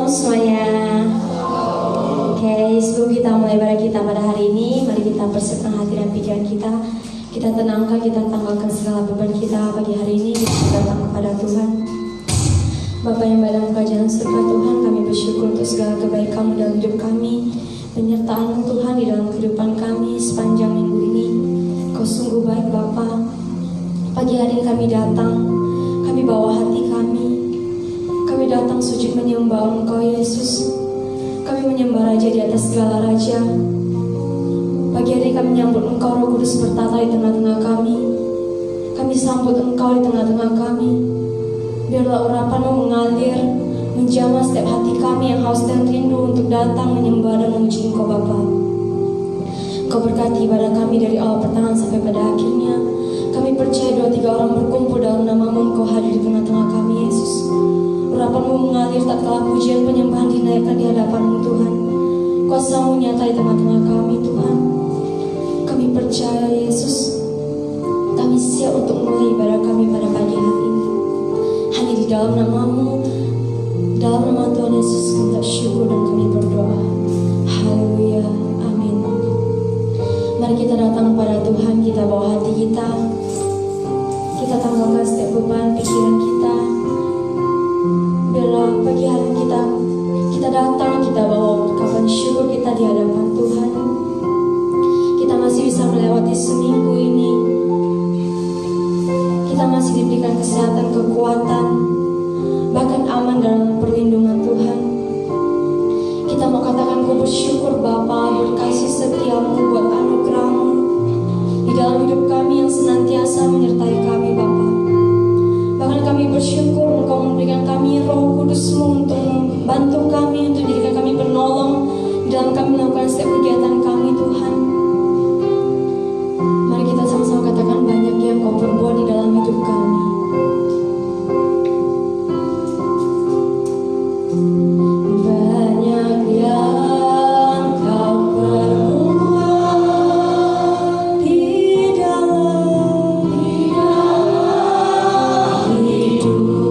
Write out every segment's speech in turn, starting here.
Shalom semuanya. Oke, sebelum kita mulai ibadah kita pada hari ini, mari kita persiapkan hati dan pikiran kita. Kita tenangkan, kita tanggalkan segala beban kita pagi hari ini. Kita datang kepada Tuhan. Bapa yang dalam kerajaan surga Tuhan, kami bersyukur untuk segala kebaikan-Mu dalam hidup kami, penyertaan-Mu Tuhan di dalam kehidupan kami sepanjang minggu ini. Kau sungguh baik Bapa. Pagi hari ini kami datang, kami bawa hati kami datang sujud menyembah Engkau Yesus. Kami menyembah Raja di atas segala Raja. Pagi hari kami menyambut Engkau Roh Kudus bertata di tengah-tengah kami. Kami sambut Engkau di tengah-tengah kami. Biarlah urapan-Mu mengalir, menjamah setiap hati kami yang haus dan rindu untuk datang menyembah dan memuji Engkau Bapa. Engkau berkati ibadah kami dari awal pertengahan sampai pada akhirnya. Kami percaya 2-3 orang berkumpul dalam nama-Mu, Engkau hadir di tengah-tengah kami Yesus. Urapan-Mu mengalir tatkala pujian penyembahan dinaikkan di hadapan-Mu Tuhan. Kuasa-Mu nyata di tengah-tengah kami Tuhan. Kami percaya Yesus, kami siap untuk mulai ibadah kami pada pagi hari ini. Hanya di dalam nama-Mu, dalam nama Tuhan Yesus kami syukur dan kami berdoa. Haleluya, amin. Mari kita datang pada Tuhan, kita bawa hati kita. Kita tanggalkan setiap beban pikiran kita. Biarlah pagi hari kita datang, kita bawa ungkapan syukur kita di hadapan Tuhan. Kita masih bisa melewati seminggu ini. Kita masih diberikan kesehatan, kekuatan, bahkan aman dalam perlindungan Tuhan. Kita mau katakan ku bersyukur Bapa, berkasih setia-Mu buat anugerah-Mu di dalam hidup kami yang senantiasa menyertai kami Bapa. Bahkan kami bersyukur Engkau memberikan kami Roh Kudus-Mu untuk membantu kami, untuk dijadikan kami penolong di dalam kami melakukan setiap kegiatan kami Tuhan. Mari kita sama-sama katakan banyak yang Kau perbuat di dalam hidup kami. Banyak yang Kau perbuat di dalam hidupku.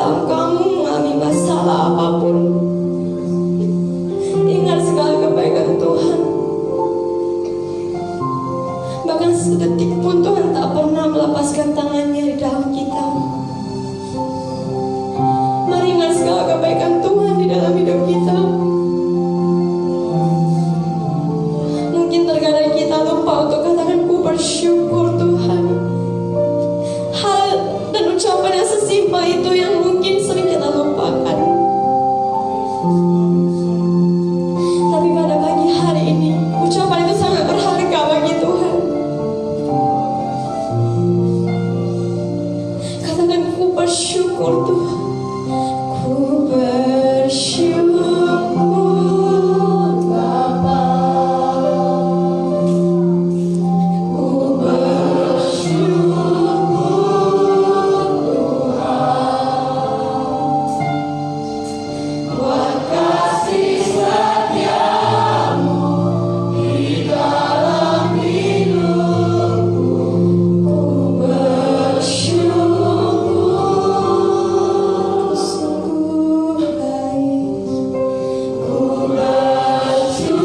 dalam kamu mengalami masalah apapun, ingat segala kebaikan Tuhan. Bahkan sedetik pun Tuhan tak pernah melepaskan tangannya di dalam kita. Mari ingat segala kebaikan Tuhan di dalam hidup kita. Mungkin terkadang kita lupa untuk katakan ku bersyukur Tuhan. Hal dan ucapan yang sesimpel itu yang mungkin sering kita lupakan. Tapi pada pagi hari ini ucapan itu sangat berharga bagi Tuhan. Katakan ku bersyukur Tuhan. Ku bersyukur Bapa. Ku bersyukur Tuhan buat kasih setiamu di dalam hidupku. Ku bersyukur sungguh baik. Ku bersyukur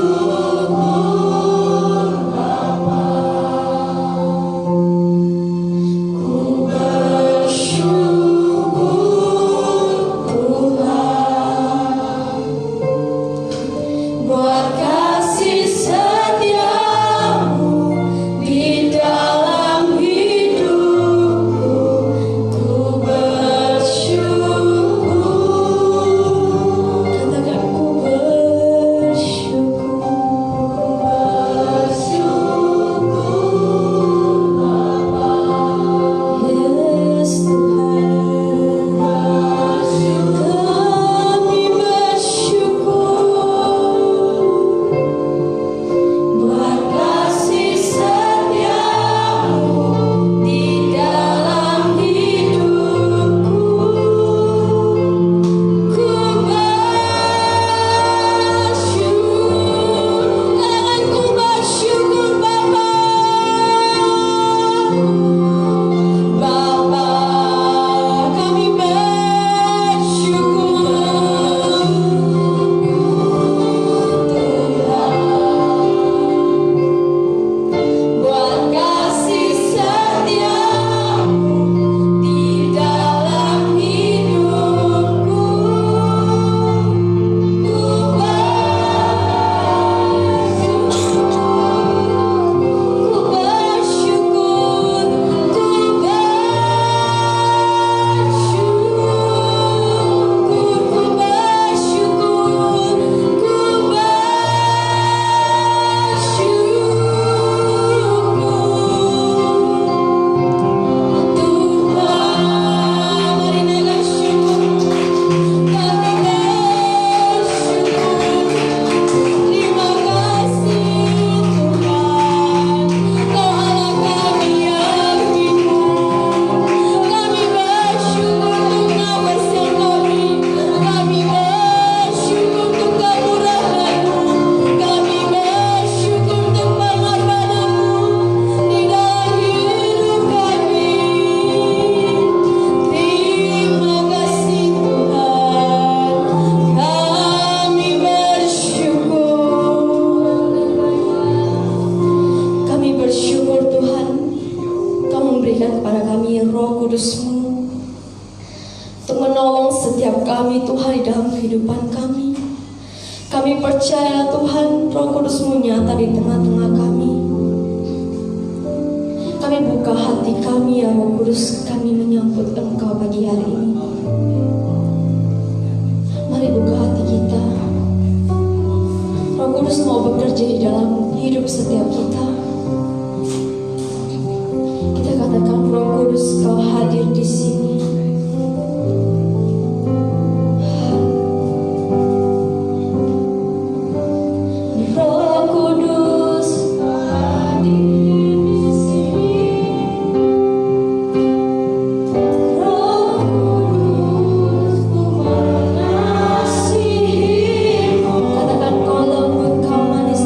Bapa. Ku bersyukur Tuhan buat kasih setiamu di dalam hidupku. Ku bersyukur. Katakan ku bersyukur. Bersyukur Bapa. Yes Tuhan. Kami bersyukur buat kasih setiamu di dalam hidupku. Ku bersyukur. Katakan ku bersyukur Bapa. Bapa, kami bersyukur Tuhan buat kasih setiamu di dalam hidupku. Ku bersyukur, ku kepada kami Roh Kudus-Mu untuk menolong setiap kami Tuhan di dalam kehidupan kami. Kami percaya Tuhan Roh Kudus-Mu nyata di tengah-tengah kami. Kami buka hati kami ya Roh Kudus, kami menyambut Engkau pagi hari ini. Mari buka hati kita. Roh Kudus mau bekerja di dalam hidup setiap kita. Kita katakan Roh Kudus, Kau hadir di sini. Roh Kudus hadir di sini. Roh Kudus, ku mengasihimu. Katakan kau lembut, kau manis.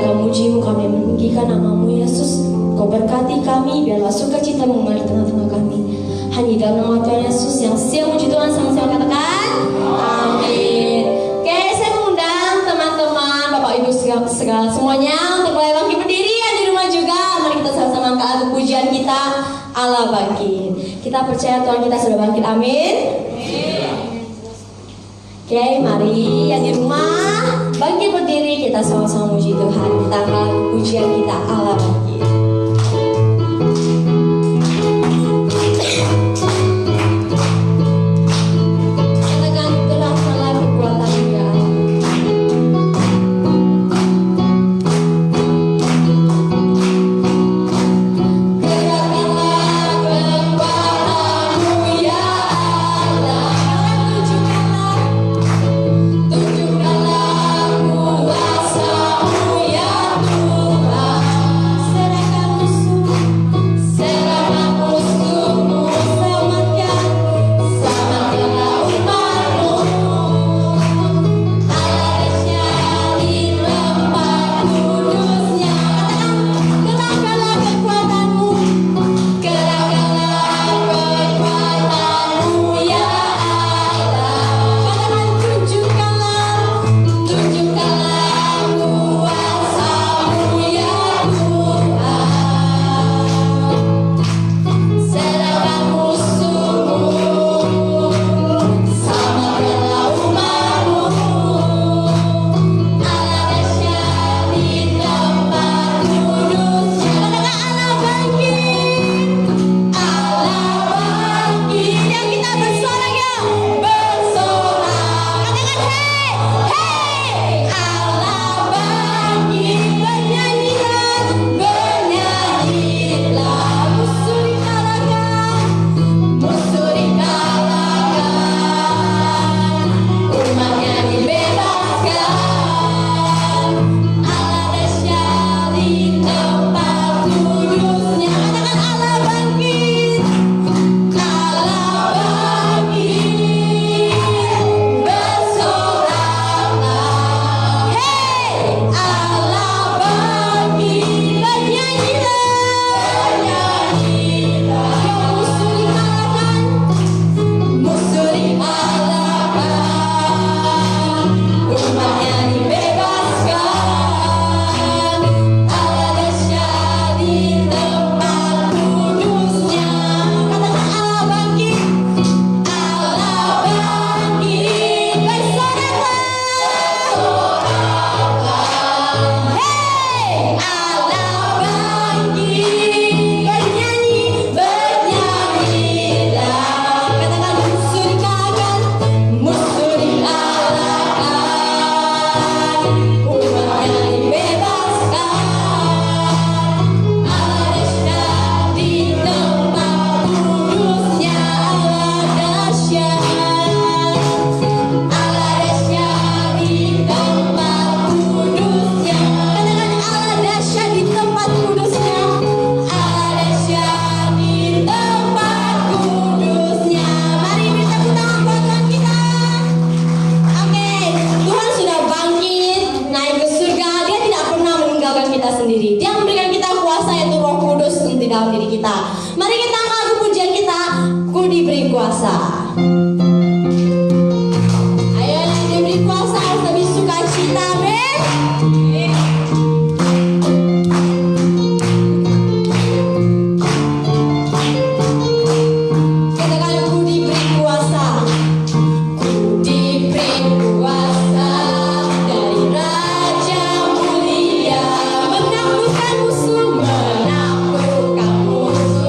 memuji-Mu, kami meninggikan nama-Mu Yesus. Kau berkati kami, biarlah sukacita mengalir tengah-tengah kami. Hanya dalam nama Tuhan Yesus yang setia memuji Tuhan, sama-sama katakan amin. Oke, saya mengundang teman-teman, Bapak Ibu segala semuanya untuk boleh bangkit berdiri, yang di rumah juga. Mari kita sama-sama angkat lagu pujian kita, Allah bangkit. Kita percaya Tuhan kita sudah bangkit, amin. Oke, mari yang di rumah bangkit berdiri, kita sama-sama muji Tuhan. Kita angkat lagu pujian kita, Allah bangkit.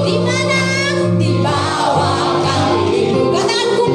Di mana di bawah kaki, katakan ku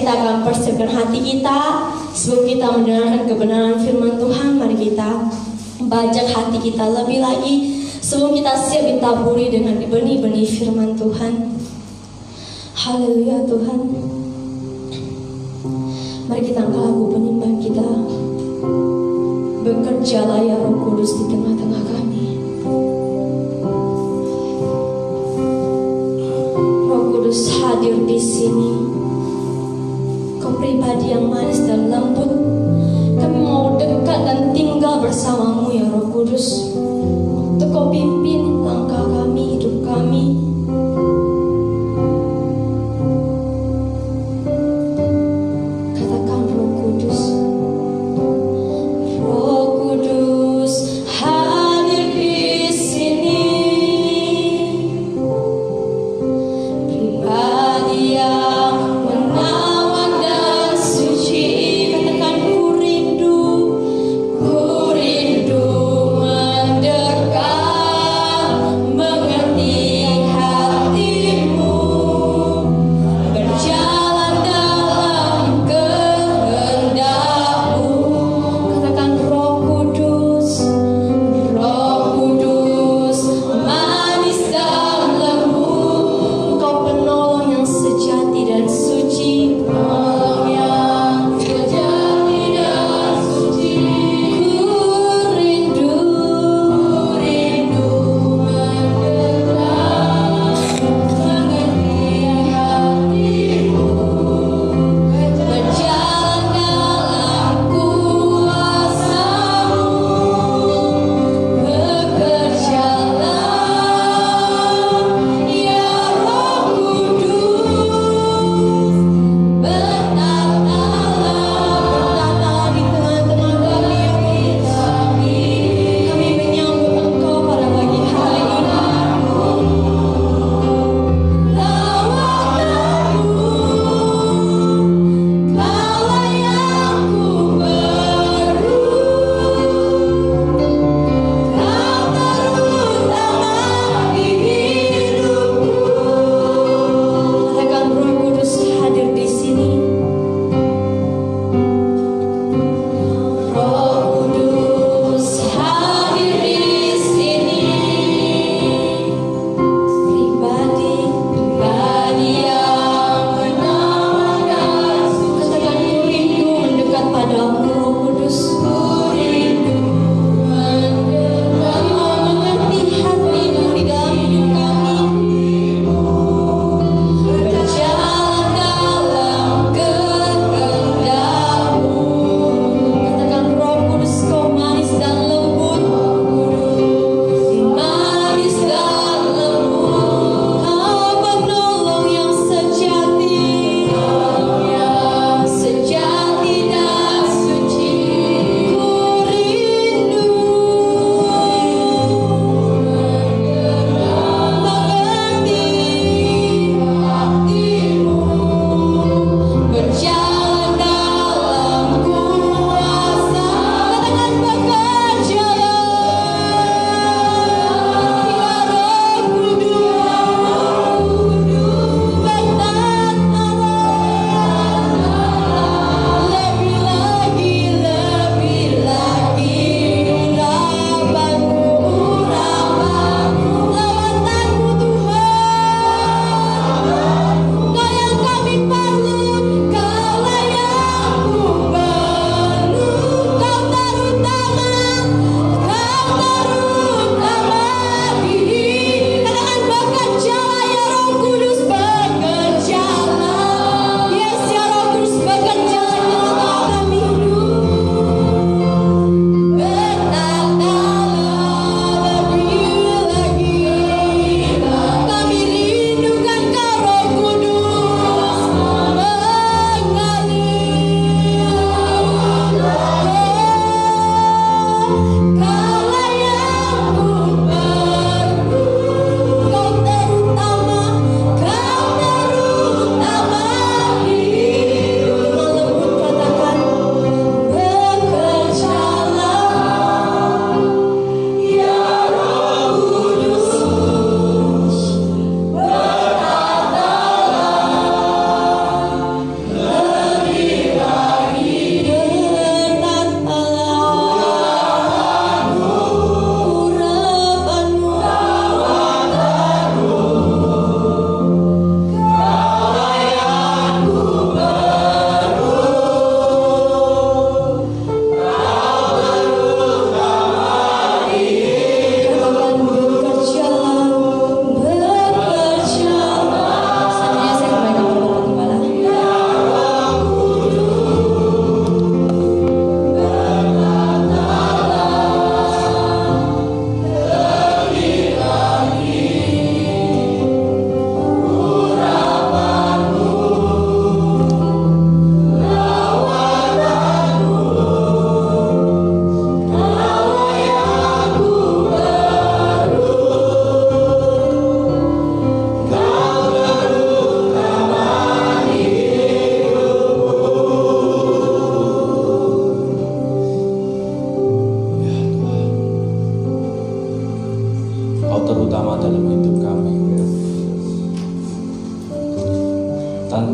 kita akan persiapkan hati kita sebelum kita mendengarkan kebenaran firman Tuhan. Mari kita bajak hati kita lebih lagi sebelum kita siap ditaburi dengan benih-benih firman Tuhan. Haleluya Tuhan. Mari kita angkat lagu penyembahan kita. Bekerjalah ya Roh Kudus di tengah-tengah kami. Roh Kudus hadir di sini. Kau pribadi yang manis dan lembut. Kami mau dekat dan tinggal bersamamu ya Roh Kudus. Untuk Kau pimpin langkah kami, hidup kami. Katakan Roh Kudus. Roh Kudus hadir di sini. Pribadi yang menawan dan suci. Katakan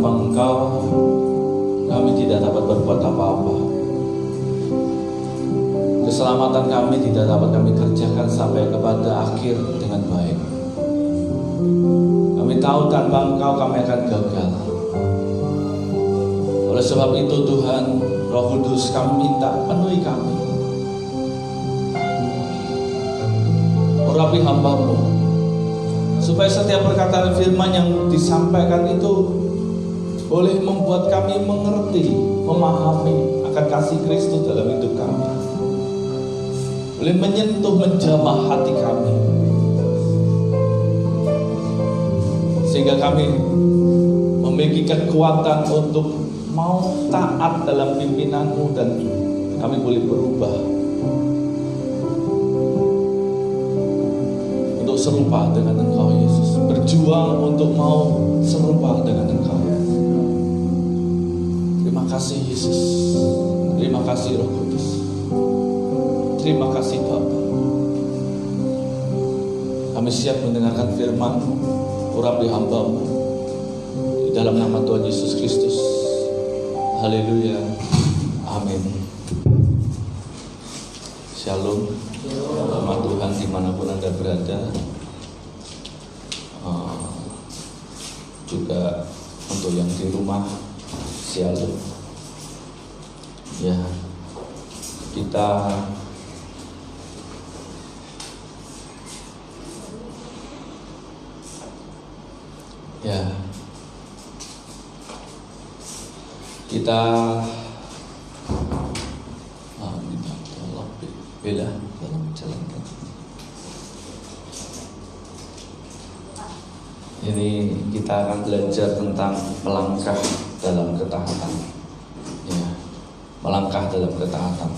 tanpa Engkau kami tidak dapat berbuat apa-apa. Keselamatan kami tidak dapat kami kerjakan sampai kepada akhir dengan baik. Kami tahu tanpa Engkau kami akan gagal. Oleh sebab itu Tuhan, Roh Kudus, kami minta penuhi kami. Urapi hamba-Mu, supaya setiap perkataan firman yang disampaikan itu boleh membuat kami mengerti, memahami akan kasih Kristus dalam hidup kami. Boleh menyentuh, menjamah hati kami, sehingga kami memiliki kekuatan untuk mau taat dalam pimpinan-Mu, dan kami boleh berubah untuk serupa dengan Engkau Yesus, berjuang untuk mau serupa dengan Engkau. Terima kasih Yesus, terima kasih Roh Kudus, terima kasih Bapa. Kami siap mendengarkan firman-Mu. Urapi hamba-Mu di dalam nama Tuhan Yesus Kristus. Haleluya, amin. Shalom, rahmat Tuhan dimanapun Anda berada. Juga untuk yang di rumah, shalom. Ya, kita bela dalam menjalankan. Ini kita akan belajar tentang melangkah dalam ketaatan. Ya, melangkah dalam ketaatan.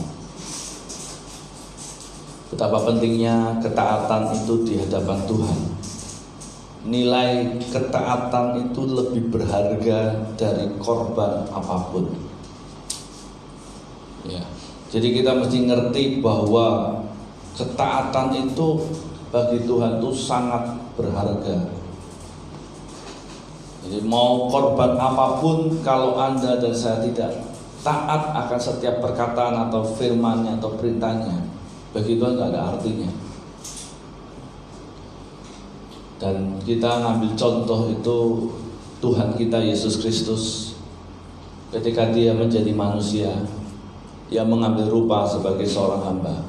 Betapa pentingnya ketaatan itu di hadapan Tuhan. Nilai ketaatan itu lebih berharga dari korban apapun. Ya. Jadi kita mesti ngerti bahwa ketaatan itu bagi Tuhan itu sangat berharga. Jadi mau korban apapun, kalau Anda dan saya tidak taat akan setiap perkataan atau firman-Nya atau perintahnya, bagi Tuhan tidak ada artinya. Dan kita ngambil contoh itu Tuhan kita Yesus Kristus. Ketika Dia menjadi manusia, Dia mengambil rupa sebagai seorang hamba.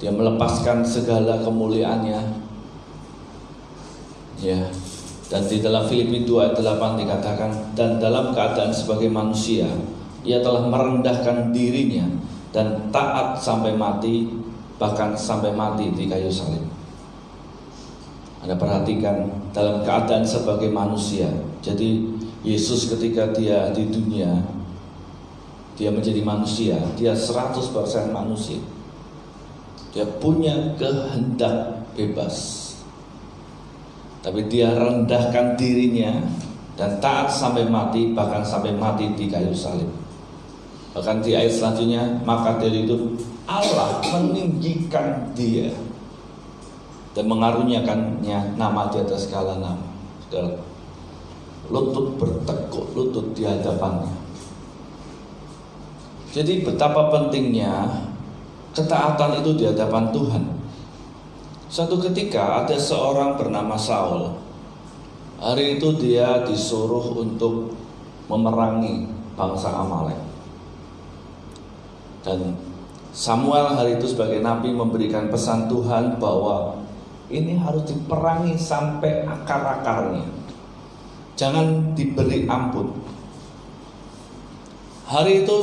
Dia melepaskan segala kemuliaannya. Ya. Dan di dalam Filipi 2 ayat 8 dikatakan, dan dalam keadaan sebagai manusia, Ia telah merendahkan dirinya dan taat sampai mati, bahkan sampai mati di kayu salib. Anda perhatikan, dalam keadaan sebagai manusia. Jadi Yesus ketika Dia di dunia, Dia menjadi manusia, Dia 100% manusia. Dia punya kehendak bebas. Tapi Dia rendahkan dirinya dan taat sampai mati, bahkan sampai mati di kayu salib. Bahkan di ayat selanjutnya, maka dari itu Allah meninggikan Dia dan mengaruniakannya nama di atas segala nama. Lutut bertekuk lutut di hadapannya. Jadi betapa pentingnya ketaatan itu di hadapan Tuhan. Suatu ketika ada seorang bernama Saul. Hari itu dia disuruh untuk memerangi bangsa Amalek. Dan Samuel hari itu sebagai nabi memberikan pesan Tuhan bahwa ini harus diperangi sampai akar-akarnya. Jangan diberi ampun. Hari itu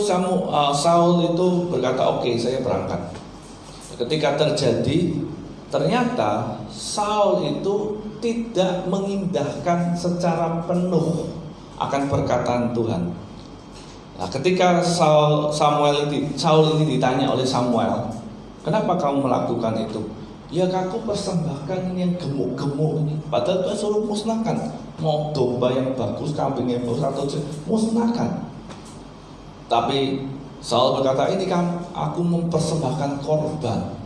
Saul itu berkata, oke, saya berangkat. Ketika terjadi, ternyata Saul itu tidak mengindahkan secara penuh akan perkataan Tuhan. Nah, ketika Saul ini ditanya oleh Samuel, kenapa kamu melakukan itu? Ya, aku persembahkan ini yang gemuk-gemuk ini. Padahal Tuhan suruh musnahkan. Mau domba yang bagus, kambing yang bagus, atau musnahkan. Tapi Saul berkata, ini kan aku mempersembahkan korban.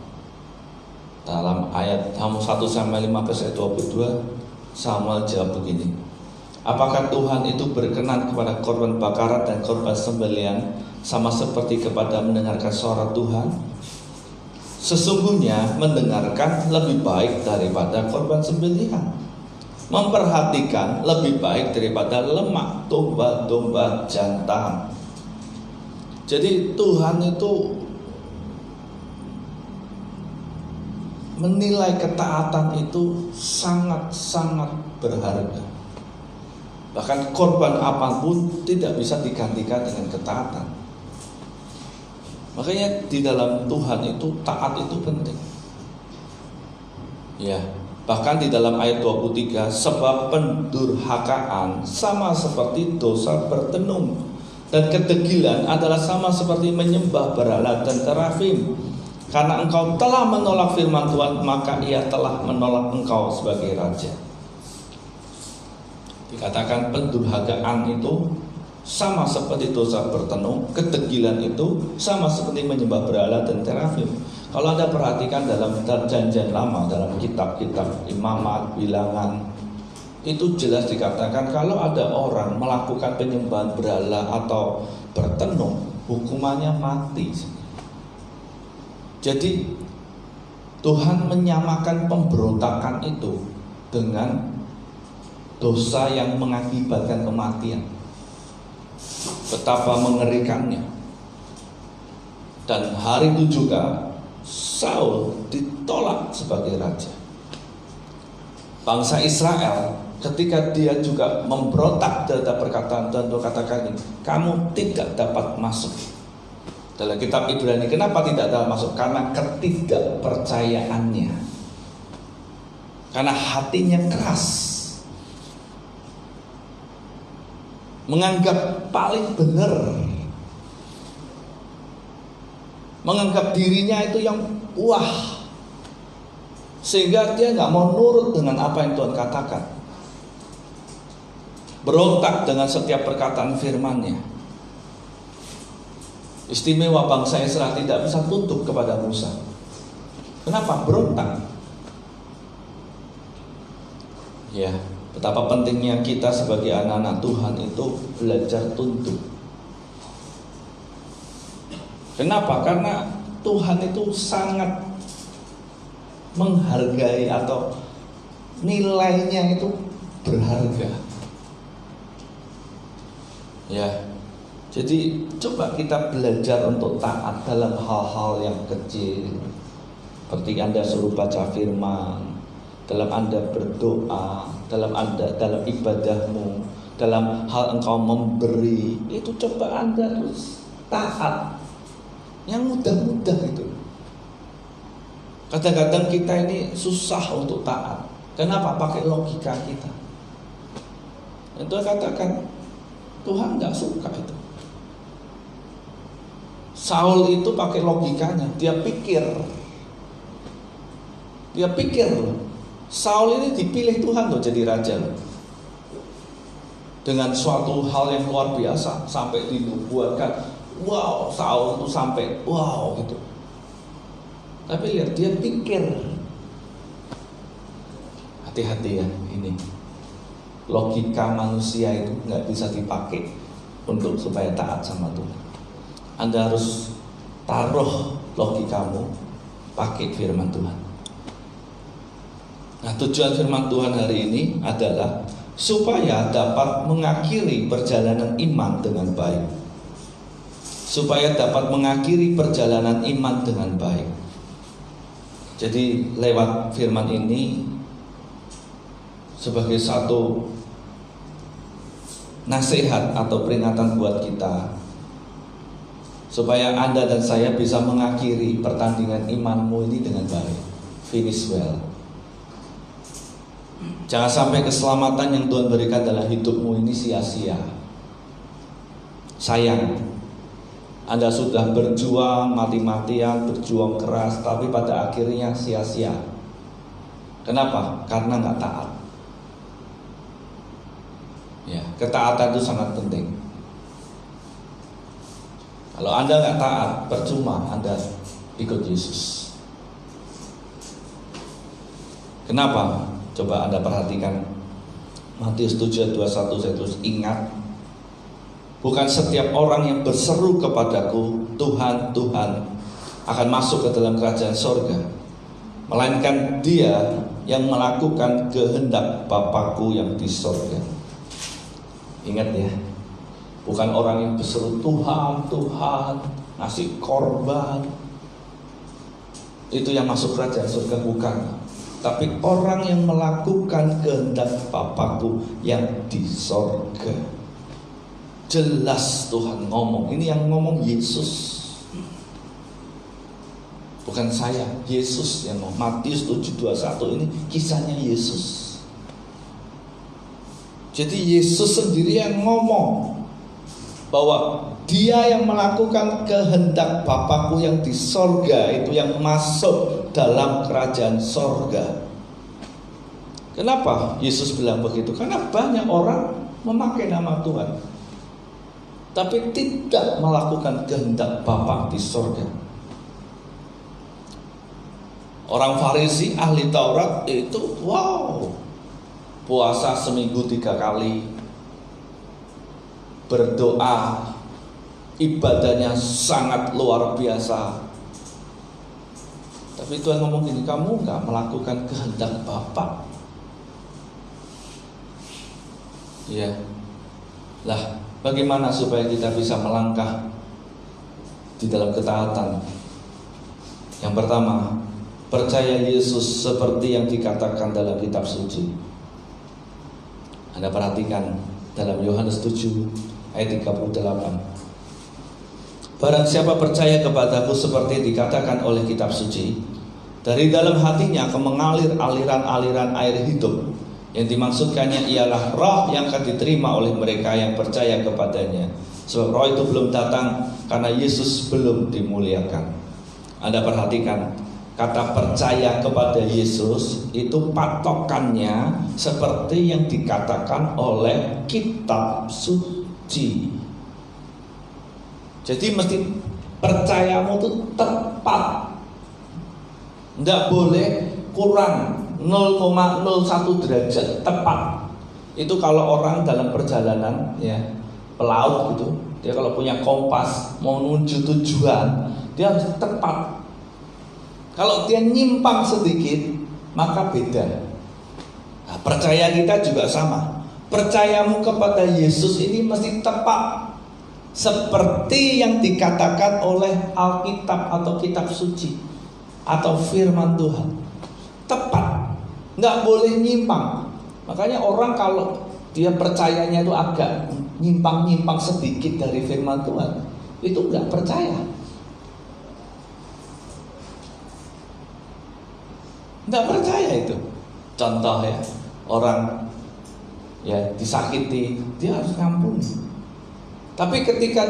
Dalam ayat 1 Samuel 15 ayat 22, Samuel jawab begini, Apakah Tuhan itu berkenan kepada korban bakaran dan korban sembelihan sama seperti kepada mendengarkan suara Tuhan? Sesungguhnya mendengarkan lebih baik daripada korban sembelihan, memperhatikan lebih baik daripada lemak domba-domba jantan. Jadi Tuhan itu menilai ketaatan itu sangat-sangat berharga. Bahkan korban apapun tidak bisa digantikan dengan ketaatan. Makanya di dalam Tuhan itu taat itu penting. Ya, bahkan di dalam ayat 23, sebab pendurhakaan sama seperti dosa bertenung, dan kedegilan adalah sama seperti menyembah berhala dan terafim. Karena engkau telah menolak firman Tuhan, maka ia telah menolak engkau sebagai raja. Dikatakan pendurhakaan itu sama seperti dosa bertenung, kedegilan itu sama seperti menyembah berhala dan terafim. Kalau Anda perhatikan dalam perjanjian lama, dalam kitab-kitab Imamat, Bilangan, itu jelas dikatakan kalau ada orang melakukan penyembahan berhala atau bertenung, hukumannya mati. Jadi Tuhan menyamakan pemberontakan itu dengan dosa yang mengakibatkan kematian. Betapa mengerikannya. Dan hari itu juga Saul ditolak sebagai raja. Bangsa Israel ketika dia juga memberontak terhadap perkataan Tuhan, Tuhan katakan ini, kamu tidak dapat masuk. Dalam kitab Ibrani, kenapa tidak dapat masuk? Karena ketidakpercayaannya, karena hatinya keras, menganggap paling benar, menganggap dirinya itu yang wah, sehingga dia nggak mau nurut dengan apa yang Tuhan katakan, berontak dengan setiap perkataan firman-Nya. Istimewa bangsa Israel tidak bisa tunduk kepada Musa. Kenapa? Berontak. Ya, betapa pentingnya kita sebagai anak-anak Tuhan itu belajar tunduk. Kenapa? Karena Tuhan itu sangat menghargai atau nilainya itu berharga. Ya. Jadi coba kita belajar untuk taat dalam hal-hal yang kecil. Seperti Anda suruh baca firman, dalam Anda berdoa, dalam ibadahmu, dalam hal engkau memberi, itu coba Anda harus taat. Yang mudah-mudah itu. Kadang-kadang kita ini susah untuk taat. Kenapa? Pakai logika kita. Itu katakan Tuhan nggak suka itu. Saul itu pakai logikanya, dia pikir Saul ini dipilih Tuhan loh jadi raja loh. Dengan suatu hal yang luar biasa, sampai dinubuatkan, wow, Saul itu sampai wow gitu. Tapi lihat, dia pikir. Hati-hati ya, ini logika manusia itu nggak bisa dipakai untuk supaya taat sama Tuhan. Anda harus taruh logikamu, pakai firman Tuhan. Nah, tujuan firman Tuhan hari ini adalah supaya dapat mengakhiri perjalanan iman dengan baik. Supaya dapat mengakhiri perjalanan iman dengan baik. Jadi lewat firman ini sebagai satu nasihat atau peringatan buat kita, supaya Anda dan saya bisa mengakhiri pertandingan imanmu ini dengan baik. Finish well. Jangan sampai keselamatan yang Tuhan berikan dalam hidupmu ini sia-sia. Sayang, Anda sudah berjuang mati-matian, berjuang keras, tapi pada akhirnya sia-sia. Kenapa? Karena nggak taat. Ya, ketaatan itu sangat penting. Kalau Anda nggak taat, percuma Anda ikut Yesus. Kenapa? Coba Anda perhatikan Matius 7 ayat 21 saya tulis, ingat, bukan setiap orang yang berseru kepadaku, Tuhan, Tuhan, akan masuk ke dalam kerajaan sorga, melainkan dia yang melakukan kehendak Bapakku yang di sorga. Ingat ya, bukan orang yang berseru Tuhan, Tuhan, ngasih korban, itu yang masuk kerajaan surga, bukan. Tapi orang yang melakukan kehendak Bapakku yang di sorga. Jelas Tuhan ngomong. Ini yang ngomong Yesus, bukan saya. Yesus yang ngomong. Matius 7:21 ini kisahnya Yesus. Jadi Yesus sendiri yang ngomong bahwa dia yang melakukan kehendak Bapakku yang di sorga, itu yang masuk dalam kerajaan sorga. Kenapa Yesus bilang begitu? Karena banyak orang memakai nama Tuhan tapi tidak melakukan kehendak Bapa di sorga. Orang Farisi, ahli Taurat itu puasa seminggu 3 kali, berdoa, ibadahnya sangat luar biasa. Tapi Tuhan ngomong gini, kamu gak melakukan kehendak Bapa. Ya, lah bagaimana supaya kita bisa melangkah di dalam ketaatan? Yang pertama, percaya Yesus seperti yang dikatakan dalam kitab suci. Anda perhatikan dalam Yohanes 7 ayat 38. Barang siapa percaya kepadaku seperti dikatakan oleh kitab suci, dari dalam hatinya akan mengalir aliran-aliran air hidup. Yang dimaksudkannya ialah roh yang akan diterima oleh mereka yang percaya kepadanya. Sebab roh itu belum datang karena Yesus belum dimuliakan. Anda perhatikan, kata percaya kepada Yesus itu patokannya seperti yang dikatakan oleh kitab suci. Jadi mesti percayamu itu tepat, tidak boleh kurang 0,01 derajat, tepat. Itu kalau orang dalam perjalanan ya, pelaut gitu, dia kalau punya kompas mau menuju tujuan, dia harus tepat. Kalau dia nyimpang sedikit, maka beda. Nah, percaya kita juga sama. Percayamu kepada Yesus ini mesti tepat, seperti yang dikatakan oleh Alkitab atau kitab suci atau firman Tuhan. Tepat, nggak boleh nyimpang. Makanya orang kalau dia percayanya itu agak nyimpang-nyimpang sedikit dari firman Tuhan, itu nggak percaya. Nggak percaya itu. Contoh ya, orang ya disakiti, dia harus ngampuni. Tapi ketika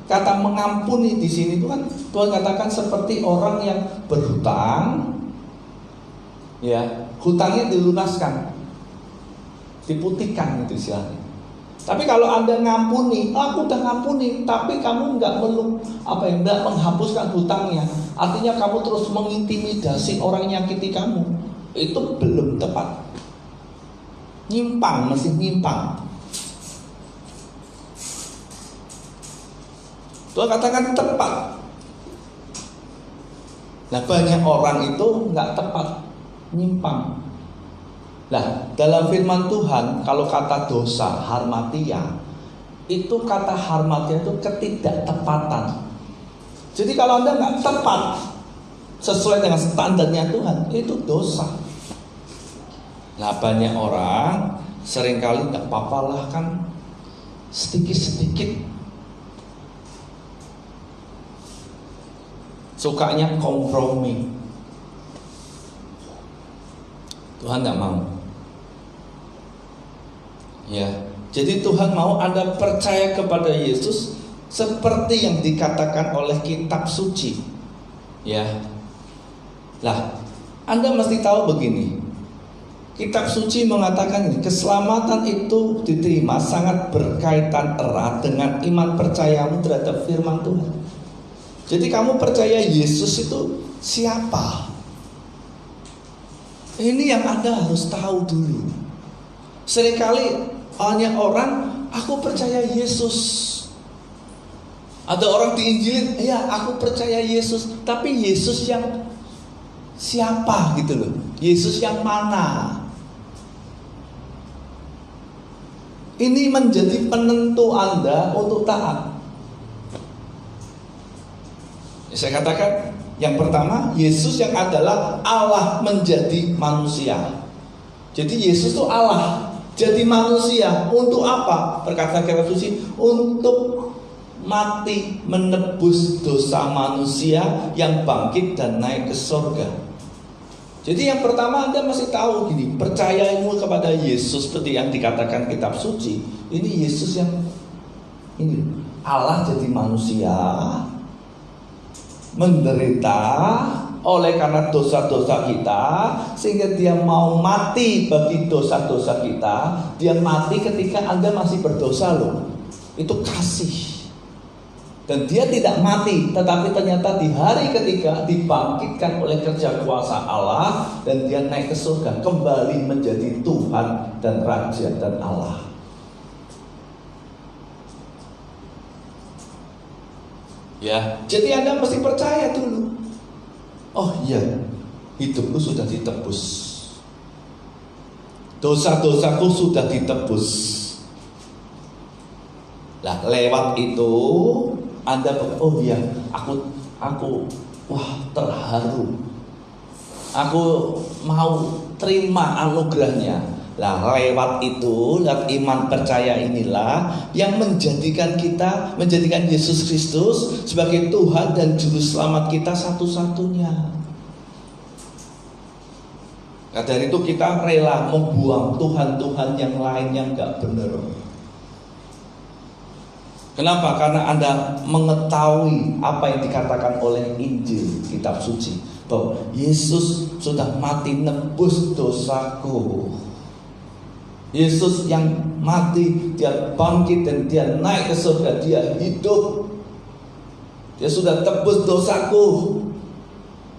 kata mengampuni di sini itu kan Tuhan katakan seperti orang yang berhutang, ya hutangnya dilunaskan, diputihkan itu istilahnya. Tapi kalau Anda ngampuni, aku udah ngampuni, tapi kamu nggak nggak menghapuskan hutangnya, artinya kamu terus mengintimidasi orang yang nyakiti kamu, itu belum tepat. Nyimpang, masih nyimpang. Tuhan katakan tepat. Nah banyak orang itu nggak tepat, nyimpang. Nah dalam firman Tuhan kalau kata dosa harmatia, itu kata harmatia itu ketidaktepatan. Jadi kalau Anda nggak tepat sesuai dengan standarnya Tuhan, itu dosa. Nah banyak orang seringkali nggak apa-apa lah kan, sedikit-sedikit. Sukanya kompromi. Tuhan tidak mau. Ya, jadi Tuhan mau Anda percaya kepada Yesus seperti yang dikatakan oleh kitab suci. Ya. Lah, Anda mesti tahu begini. Kitab suci mengatakan ini, keselamatan itu diterima sangat berkaitan erat dengan iman percayamu terhadap firman Tuhan. Jadi kamu percaya Yesus itu siapa? Ini yang Anda harus tahu dulu. Seringkali banyak orang, aku percaya Yesus. Ada orang diinjilin, ya aku percaya Yesus. Tapi Yesus yang siapa gitu loh? Yesus yang mana? Ini menjadi penentu Anda untuk taat. Saya katakan, yang pertama, Yesus yang adalah Allah menjadi manusia. Jadi Yesus itu Allah jadi manusia. Untuk apa? Berkata kitab suci, untuk mati menebus dosa manusia yang bangkit dan naik ke surga. Jadi yang pertama Anda masih tahu gini, percayamu kepada Yesus seperti yang dikatakan kitab suci. Ini Yesus yang ini Allah jadi manusia, menderita oleh karena dosa-dosa kita, sehingga dia mau mati bagi dosa-dosa kita. Dia mati ketika Anda masih berdosa loh. Itu kasih. Dan dia tidak mati, tetapi ternyata di hari ketiga dibangkitkan oleh kerja kuasa Allah, dan dia naik ke surga, kembali menjadi Tuhan dan Raja dan Allah. Ya, jadi Anda mesti percaya dulu. Oh iya, hidupku sudah ditebus. Dosa-dosaku sudah ditebus. Nah, lewat itu Anda, oh iya, aku wah terharu. Aku mau terima anugerahnya. Nah, lewat itu, lewat iman percaya inilah yang menjadikan Yesus Kristus sebagai Tuhan dan Juru Selamat kita satu-satunya. Nah, dari itu kita rela membuang Tuhan-Tuhan yang lain yang gak benar. Kenapa? Karena Anda mengetahui apa yang dikatakan oleh Injil, kitab suci, bahwa Yesus sudah mati nebus dosaku. Yesus yang mati, dia bangkit dan dia naik ke surga, dia hidup. Dia sudah tebus dosaku.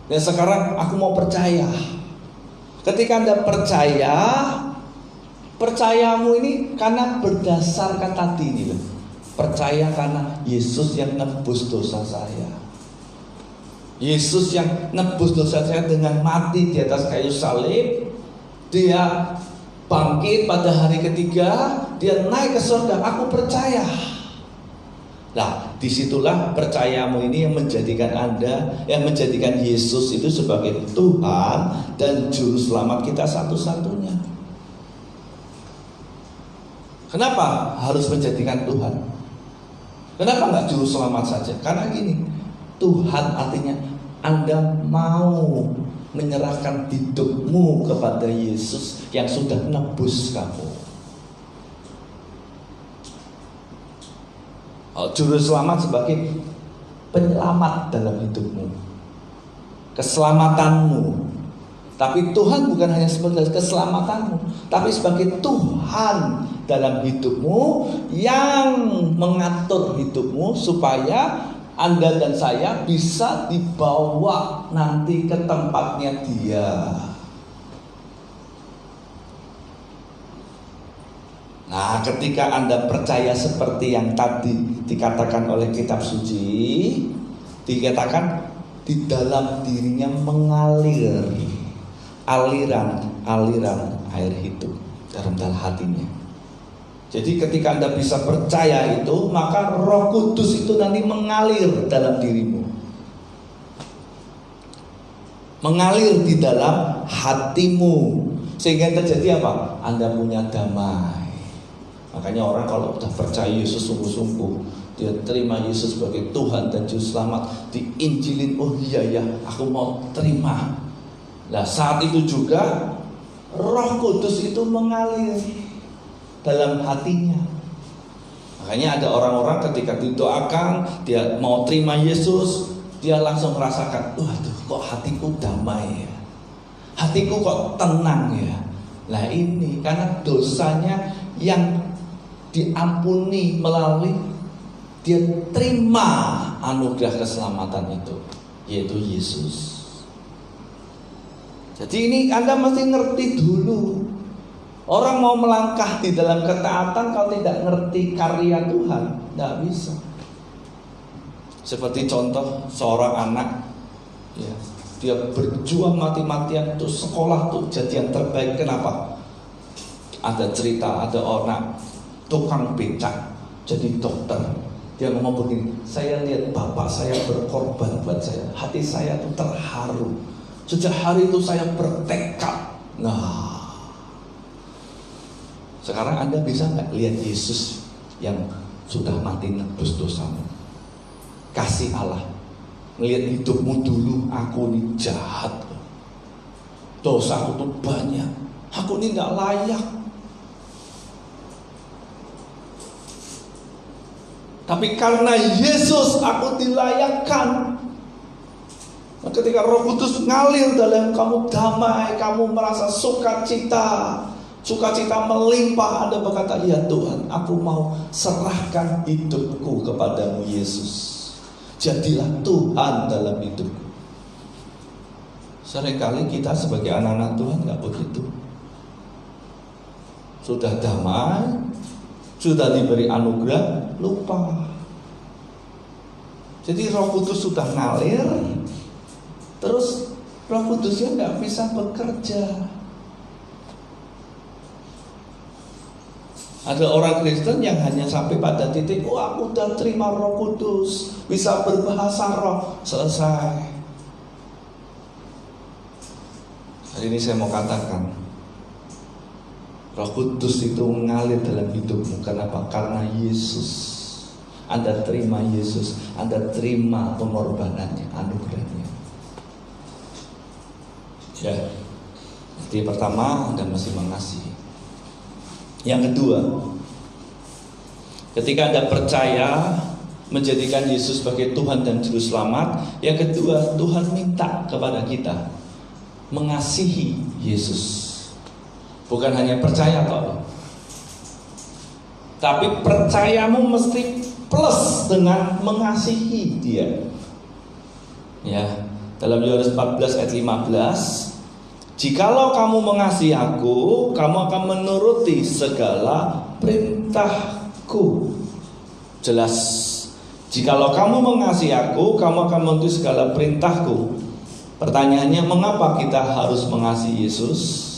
Dan sekarang aku mau percaya. Ketika Anda percaya, percayamu ini karena berdasarkan tadi ini loh. Percaya karena Yesus yang nebus dosa saya. Yesus yang nebus dosa saya dengan mati di atas kayu salib. Dia bangkit pada hari ketiga, dia naik ke surga. Aku percaya. Nah, disitulah percayamu ini yang menjadikan Anda, yang menjadikan Yesus itu sebagai Tuhan dan Juru Selamat kita satu-satunya. Kenapa harus menjadikan Tuhan? Kenapa nggak Juru Selamat saja? Karena gini, Tuhan artinya Anda mau menyerahkan hidupmu kepada Yesus yang sudah nebus kamu. Juru Selamat sebagai penyelamat dalam hidupmu, keselamatanmu. Tapi Tuhan bukan hanya sebagai keselamatanmu, tapi sebagai Tuhan dalam hidupmu yang mengatur hidupmu supaya Anda dan saya bisa dibawa nanti ke tempatnya Dia. Nah, ketika Anda percaya seperti yang tadi dikatakan oleh kitab suci, dikatakan di dalam dirinya mengalir aliran air hidup dalam hatinya. Jadi ketika Anda bisa percaya itu, maka Roh Kudus itu nanti mengalir dalam dirimu, mengalir di dalam hatimu, sehingga terjadi apa? Anda punya damai. Makanya orang kalau sudah percaya Yesus sungguh-sungguh, dia terima Yesus sebagai Tuhan dan Juru Selamat, diinjilin, oh iya ya, aku mau terima. Nah, saat itu juga Roh Kudus itu mengalir dalam hatinya. Makanya ada orang-orang ketika didoakan, dia mau terima Yesus, dia langsung merasakan, waduh, kok hatiku damai ya, hatiku kok tenang ya. Nah, ini karena dosanya yang diampuni melalui dia terima anugerah keselamatan itu, yaitu Yesus. Jadi ini Anda mesti ngerti dulu Orang mau melangkah di dalam ketaatan kalau tidak ngerti karya Tuhan, tidak bisa. Seperti contoh seorang anak, ya, dia berjuang mati-matian untuk sekolah, tuh jadi yang terbaik. Kenapa? Ada cerita, ada orang tukang becak jadi dokter. Dia ngomong begini, saya lihat bapak saya berkorban buat saya, hati saya tuh terharu. Sejak hari itu saya bertekad. Nah, sekarang Anda bisa nggak lihat Yesus yang sudah mati nebus dosamu? Kasih Allah, melihat hidupmu dulu, aku ini jahat, dosaku tuh banyak, aku ini nggak layak. Tapi karena Yesus aku dilayakkan. Ketika Roh Kudus ngalir dalam kamu, damai, kamu merasa sukacita melimpah, Anda berkata, ya Tuhan, aku mau serahkan hidupku kepadamu Yesus. Jadilah Tuhan dalam hidupku. Seringkali kita sebagai anak-anak Tuhan gak begitu. Sudah damai, sudah diberi anugerah, lupa. Jadi Roh Kudus sudah ngalir, terus Roh Kudusnya gak bisa bekerja. Ada orang Kristen yang hanya sampai pada titik, oh aku udah terima Roh Kudus, bisa berbahasa roh, selesai. Hari ini saya mau katakan, Roh Kudus itu mengalir dalam hidupmu. Kenapa? Karena Yesus. Anda terima Yesus, Anda terima pengorbanannya, anugerahnya. Ya, jadi pertama, Anda masih mengasihi. Yang kedua, ketika Anda percaya menjadikan Yesus sebagai Tuhan dan Juru Selamat, yang kedua, Tuhan minta kepada kita mengasihi Yesus. Bukan hanya percaya toh, tapi percayamu mesti plus dengan mengasihi Dia. Ya, dalam Yohanes 14 ayat 15, jikalau kamu mengasihi aku, kamu akan menuruti segala perintahku. Jelas. Jikalau kamu mengasihi aku, kamu akan menuruti segala perintahku. Pertanyaannya, mengapa kita harus mengasihi Yesus?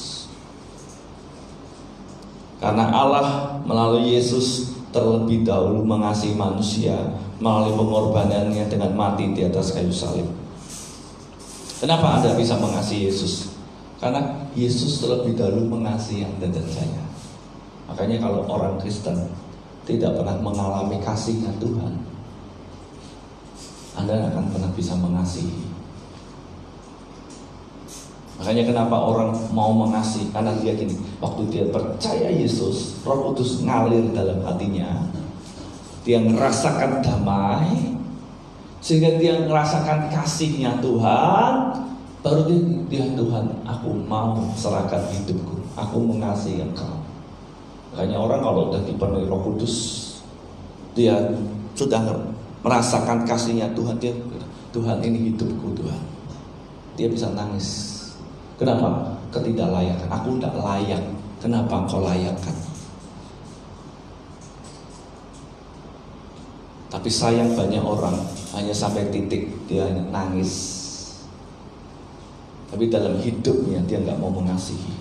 Karena Allah melalui Yesus terlebih dahulu mengasihi manusia melalui pengorbanannya dengan mati di atas kayu salib. Kenapa Anda bisa mengasihi Yesus? Karena Yesus terlebih dahulu mengasihi Anda dan saya. Makanya kalau orang Kristen tidak pernah mengalami kasihnya Tuhan, Anda akan pernah bisa mengasihi. Makanya kenapa orang mau mengasihi? Karena dia gini, waktu dia percaya Yesus, Roh Kudus ngalir dalam hatinya, dia merasakan damai, sehingga dia merasakan kasihnya Tuhan. Baru dia Tuhan, aku mau serahkan hidupku, aku mengasihi Engkau. Makanya orang kalau sudah dipenuhi Roh Kudus, dia sudah merasakan kasihnya Tuhan, dia Tuhan ini hidupku Tuhan. Dia bisa nangis. Kenapa? Ketidaklayakan. Aku tidak layak. Kenapa Engkau layakkan? Tapi sayang banyak orang hanya sampai titik dia nangis. Tapi dalam hidupnya dia nggak mau mengasihi.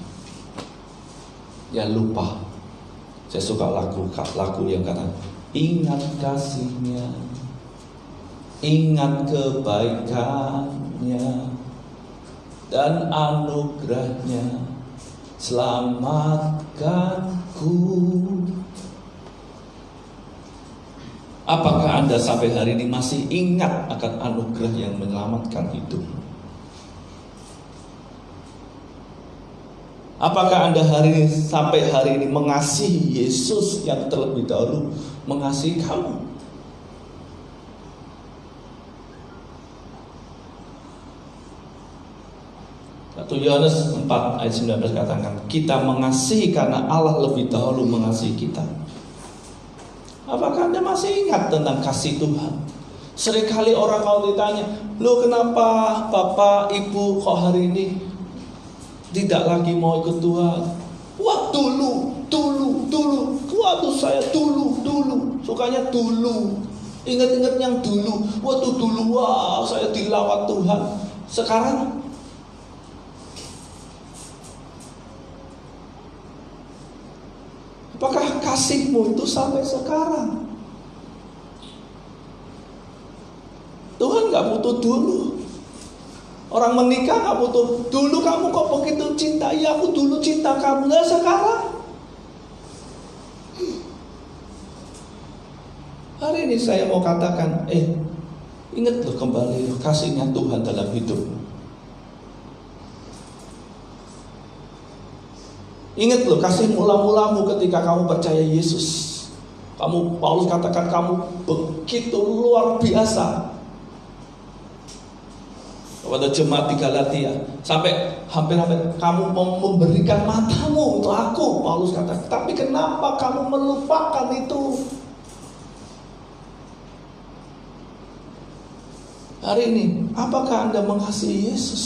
Ya lupa. Saya suka lagu yang kata, ingat kasihnya, ingat kebaikannya dan anugerahnya, selamatkanku. Apakah Anda sampai hari ini masih ingat akan anugerah yang menyelamatkan hidup? Apakah Anda sampai hari ini mengasihi Yesus yang terlebih dahulu mengasihi kamu? Satu Yohanes 4 ayat 19 katakan, kita mengasihi karena Allah lebih dahulu mengasihi kita. Apakah Anda masih ingat tentang kasih Tuhan? Seringkali orang kalau ditanya, loh kenapa Bapak Ibu kok hari ini tidak lagi mau ikut Tuhan? Wah dulu. Waduh saya dulu. Sukanya dulu. Ingat-ingat yang dulu. Waktu dulu, wah saya dilawat Tuhan. Sekarang apakah kasihmu itu sampai sekarang? Tuhan gak butuh dulu. Orang menikah gak butuh dulu, kamu kok begitu cinta. Ya aku dulu cinta kamu. Nah sekarang, hari ini saya mau katakan, ingat loh kembali kasihnya Tuhan dalam hidup. Ingat loh kasih mula-mulamu ketika kamu percaya Yesus. Paulus katakan kamu begitu luar biasa kepada jemaat di Galatia, sampai hampir kamu memberikan matamu untuk aku. Paulus katakan, tapi kenapa kamu melupakan itu? Hari ini, apakah Anda mengasihi Yesus?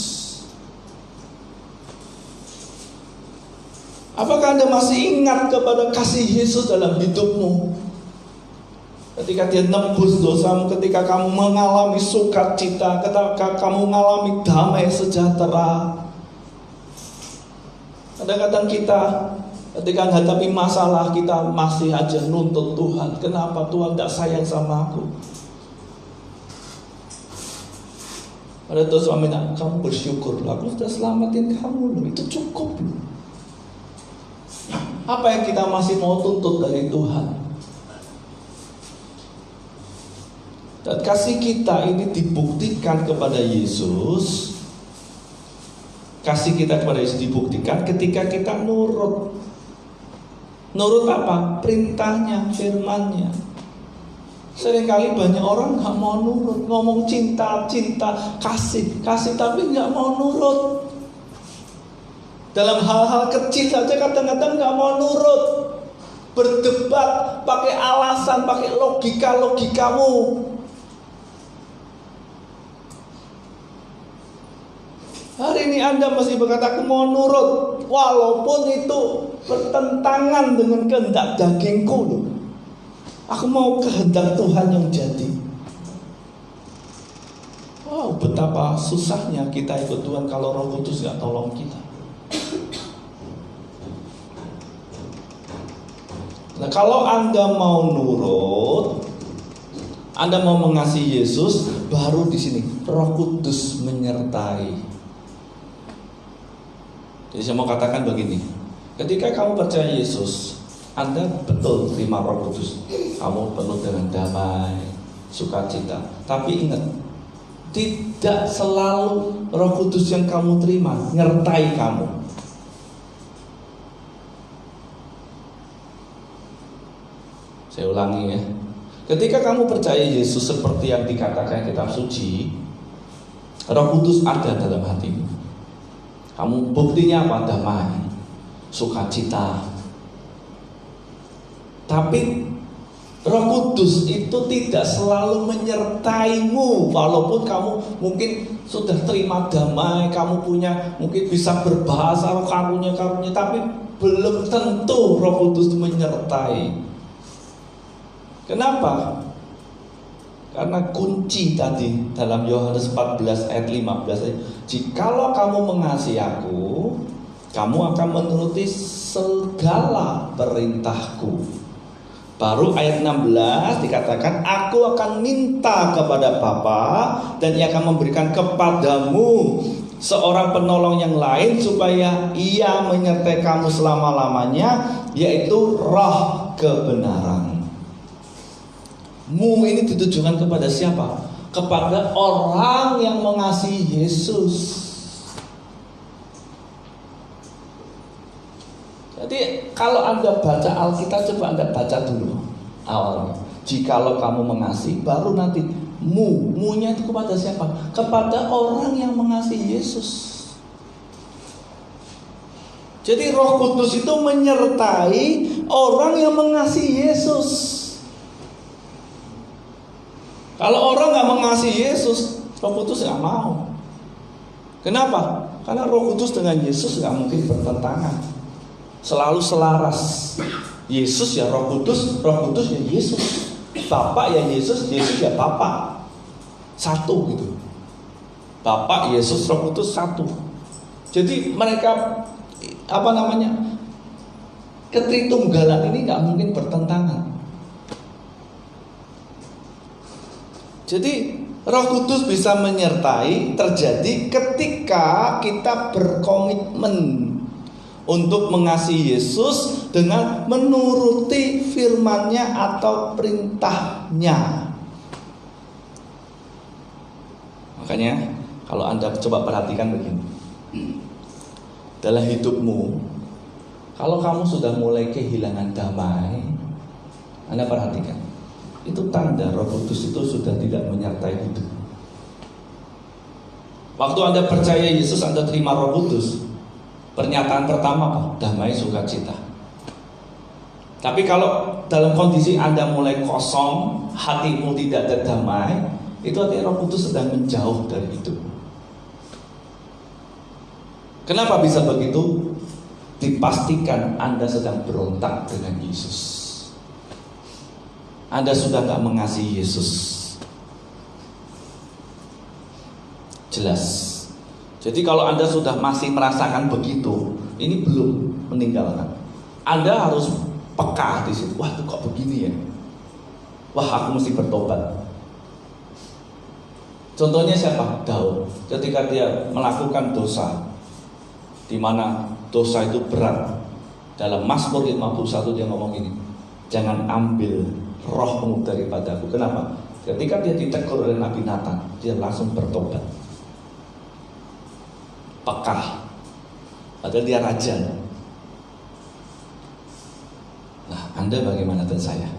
Apakah Anda masih ingat kepada kasih Yesus dalam hidupmu? Ketika dia nebus dosamu, ketika kamu mengalami sukacita, ketika kamu mengalami damai sejahtera. Kadang-kadang kita ketika menghadapi masalah, kita masih aja nuntut Tuhan. Kenapa Tuhan tidak sayang sama aku? Pada tuh suami, kamu bersyukur, aku sudah selamatin kamu, itu cukup. Apa yang kita masih mau tuntut dari Tuhan? Dan kasih kita ini dibuktikan kepada Yesus. Kasih kita kepada Yesus dibuktikan ketika kita nurut. Nurut apa? Perintahnya, firmannya. Seringkali banyak orang gak mau nurut. Ngomong cinta, kasih, tapi gak mau nurut. Dalam hal-hal kecil saja kadang-kadang gak mau nurut. Berdebat, pakai alasan, pakai logikamu. Hari ini Anda masih berkata aku mau nurut, walaupun itu bertentangan dengan kehendak dagingku loh. Aku mau kehendak Tuhan yang jadi. Wow, betapa susahnya kita ikut Tuhan kalau Roh Kudus gak tolong kita. Nah, kalau Anda mau nurut, Anda mau mengasihi Yesus, baru di sini Roh Kudus menyertai. Jadi saya mau katakan begini, ketika kamu percaya Yesus, Anda betul terima Roh Kudus. Kamu penuh dengan damai, sukacita. Tapi ingat, tidak selalu Roh Kudus yang kamu terima nyertai kamu. Saya ulangi ya. Ketika kamu percaya Yesus seperti yang dikatakan kitab suci, Roh Kudus ada dalam hatimu. Kamu buktinya apa? Damai, sukacita. Tapi Roh Kudus itu tidak selalu menyertaimu. Walaupun kamu mungkin sudah terima damai, kamu punya mungkin bisa berbahasa karunia, tapi belum tentu Roh Kudus menyertai. Kenapa? Karena kunci tadi dalam Yohanes 14 ayat 15, jikalau kamu mengasihi aku, kamu akan menuruti segala perintahku. Baru ayat 16 dikatakan, aku akan minta kepada Bapa dan ia akan memberikan kepadamu seorang penolong yang lain supaya ia menyertai kamu selama-lamanya, yaitu Roh kebenaran. Mu ini ditujukan kepada siapa? Kepada orang yang mengasihi Yesus. Jadi kalau Anda baca Alkitab, coba Anda baca dulu awalnya. Jikalau kamu mengasihi, baru nanti mu-nya itu kepada siapa? Kepada orang yang mengasihi Yesus. Jadi Roh Kudus itu menyertai orang yang mengasihi Yesus. Kalau orang gak mengasihi Yesus, Roh Kudus gak mau. Kenapa? Karena Roh Kudus dengan Yesus gak mungkin bertentangan. selalu selaras. Yesus ya Roh Kudus ya Yesus. Bapa ya Yesus ya Bapa. Satu gitu. Bapa, Yesus, Roh Kudus satu. Jadi mereka ketritunggalan ini nggak mungkin bertentangan. Jadi Roh Kudus bisa menyertai terjadi ketika kita berkomitmen untuk mengasihi Yesus dengan menuruti firman-Nya atau perintah-Nya. Makanya kalau Anda coba perhatikan begini, dalam hidupmu, kalau kamu sudah mulai kehilangan damai, Anda perhatikan, itu tanda Roh Kudus itu sudah tidak menyertai hidup. Waktu Anda percaya Yesus, Anda terima Roh Kudus, pernyataan pertama apa? Damai, sukacita. Tapi kalau dalam kondisi Anda mulai kosong, hatimu tidak ada damai, itu artinya Roh Kudus sedang menjauh dari hidup. Kenapa bisa begitu? Dipastikan Anda sedang berontak dengan Yesus. Anda sudah gak mengasihi Yesus. Jelas. Jadi kalau Anda sudah masih merasakan begitu, ini belum meninggalkan. Anda harus peka di situ. Wah, itu kok begini ya? Wah, aku mesti bertobat. Contohnya siapa? Daud. Ketika dia melakukan dosa, di mana dosa itu berat. Dalam Mazmur 51 dia ngomong gini, jangan ambil rohmu daripadaku. Kenapa? Ketika dia ditegur oleh Nabi Nathan, dia langsung bertobat. Peka. Padahal dia raja. Nah, Anda bagaimana dan saya?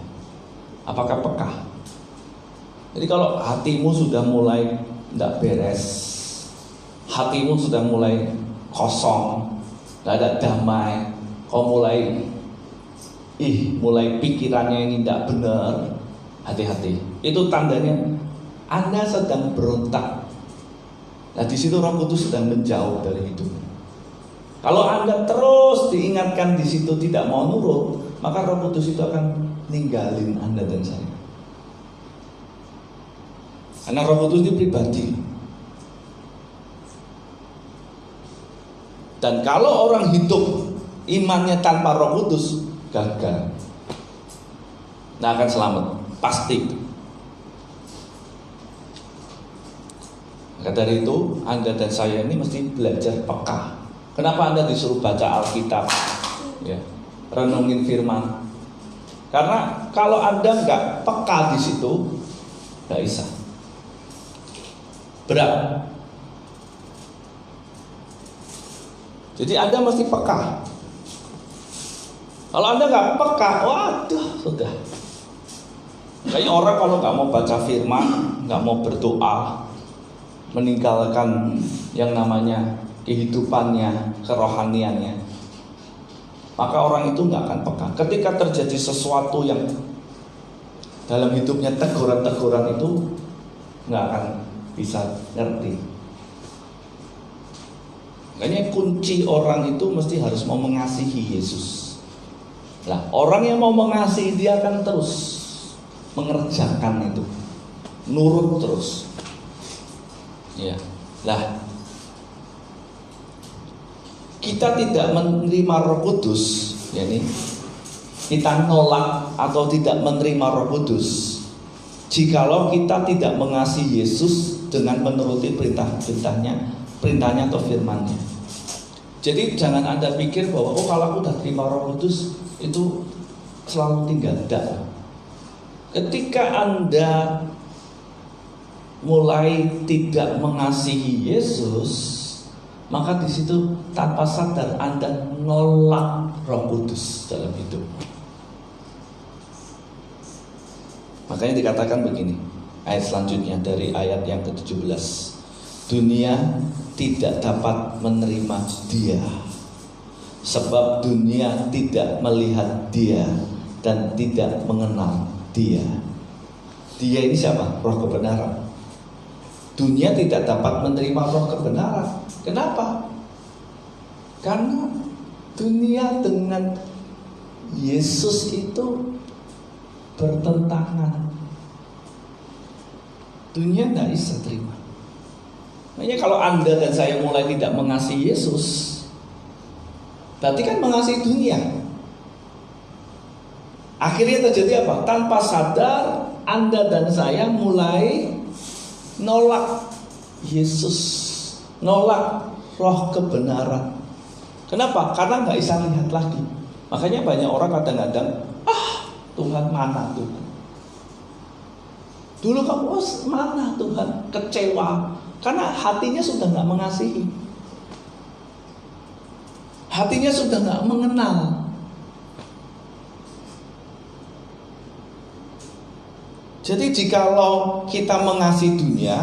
Apakah peka? Jadi kalau hatimu sudah mulai tidak beres, hatimu sudah mulai kosong, tidak ada damai, kau mulai pikirannya ini tidak benar, hati-hati. Itu tandanya Anda sedang berontak. Nah, di situ Roh Kudus sedang menjauh dari hidup. Kalau Anda terus diingatkan di situ tidak mau nurut, maka Roh Kudus itu akan ninggalin Anda dan saya. Karena Roh Kudus ini pribadi. Dan kalau orang hidup imannya tanpa Roh Kudus, gagal. Nah, akan selamat, pasti. Maka dari itu, Anda dan saya ini mesti belajar peka. Kenapa Anda disuruh baca Alkitab? Ya, renungin firman. Karena kalau Anda nggak peka di situ, nggak bisa. Berat. Jadi Anda mesti peka. Kalau Anda nggak peka, waduh, sudah. Kayaknya orang kalau nggak mau baca firman, nggak mau berdoa, meninggalkan yang namanya kehidupannya, kerohaniannya, maka orang itu nggak akan peka. Ketika terjadi sesuatu yang dalam hidupnya teguran-teguran itu nggak akan bisa ngerti. Makanya kunci orang itu mesti harus mau mengasihi Yesus. Nah, orang yang mau mengasihi dia akan terus mengerjakan itu, nurut terus. Ya, lah kita tidak menerima Roh Kudus, yakni kita nolak atau tidak menerima Roh Kudus jikalau kita tidak mengasihi Yesus dengan menuruti perintahnya atau firman-Nya. Jadi jangan Anda pikir bahwa kalau aku sudah terima Roh Kudus itu selalu tinggal. Tidak. Ketika Anda mulai tidak mengasihi Yesus, maka di situ tanpa sadar Anda nolak Roh Kudus dalam hidup. Makanya dikatakan begini, ayat selanjutnya dari ayat yang ke-17. Dunia tidak dapat menerima dia, sebab dunia tidak melihat dia dan tidak mengenal dia. Dia ini siapa? Roh kebenaran. Dunia tidak dapat menerima roh kebenaran. Kenapa? Karena Dunia dengan Yesus itu bertentangan. Dunia tidak bisa terima. Makanya kalau Anda dan saya mulai tidak mengasihi Yesus, berarti kan mengasihi dunia. Akhirnya terjadi apa? Tanpa sadar Anda dan saya mulai nolak Yesus, nolak roh kebenaran. Kenapa? Karena nggak bisa lihat lagi. Makanya banyak orang kadang-kadang, Tuhan mana Tuhan? Dulu kamu mana Tuhan? Kecewa. Karena hatinya sudah nggak mengasihi. Hatinya sudah nggak mengenal. Jadi jikalau kita mengasihi dunia,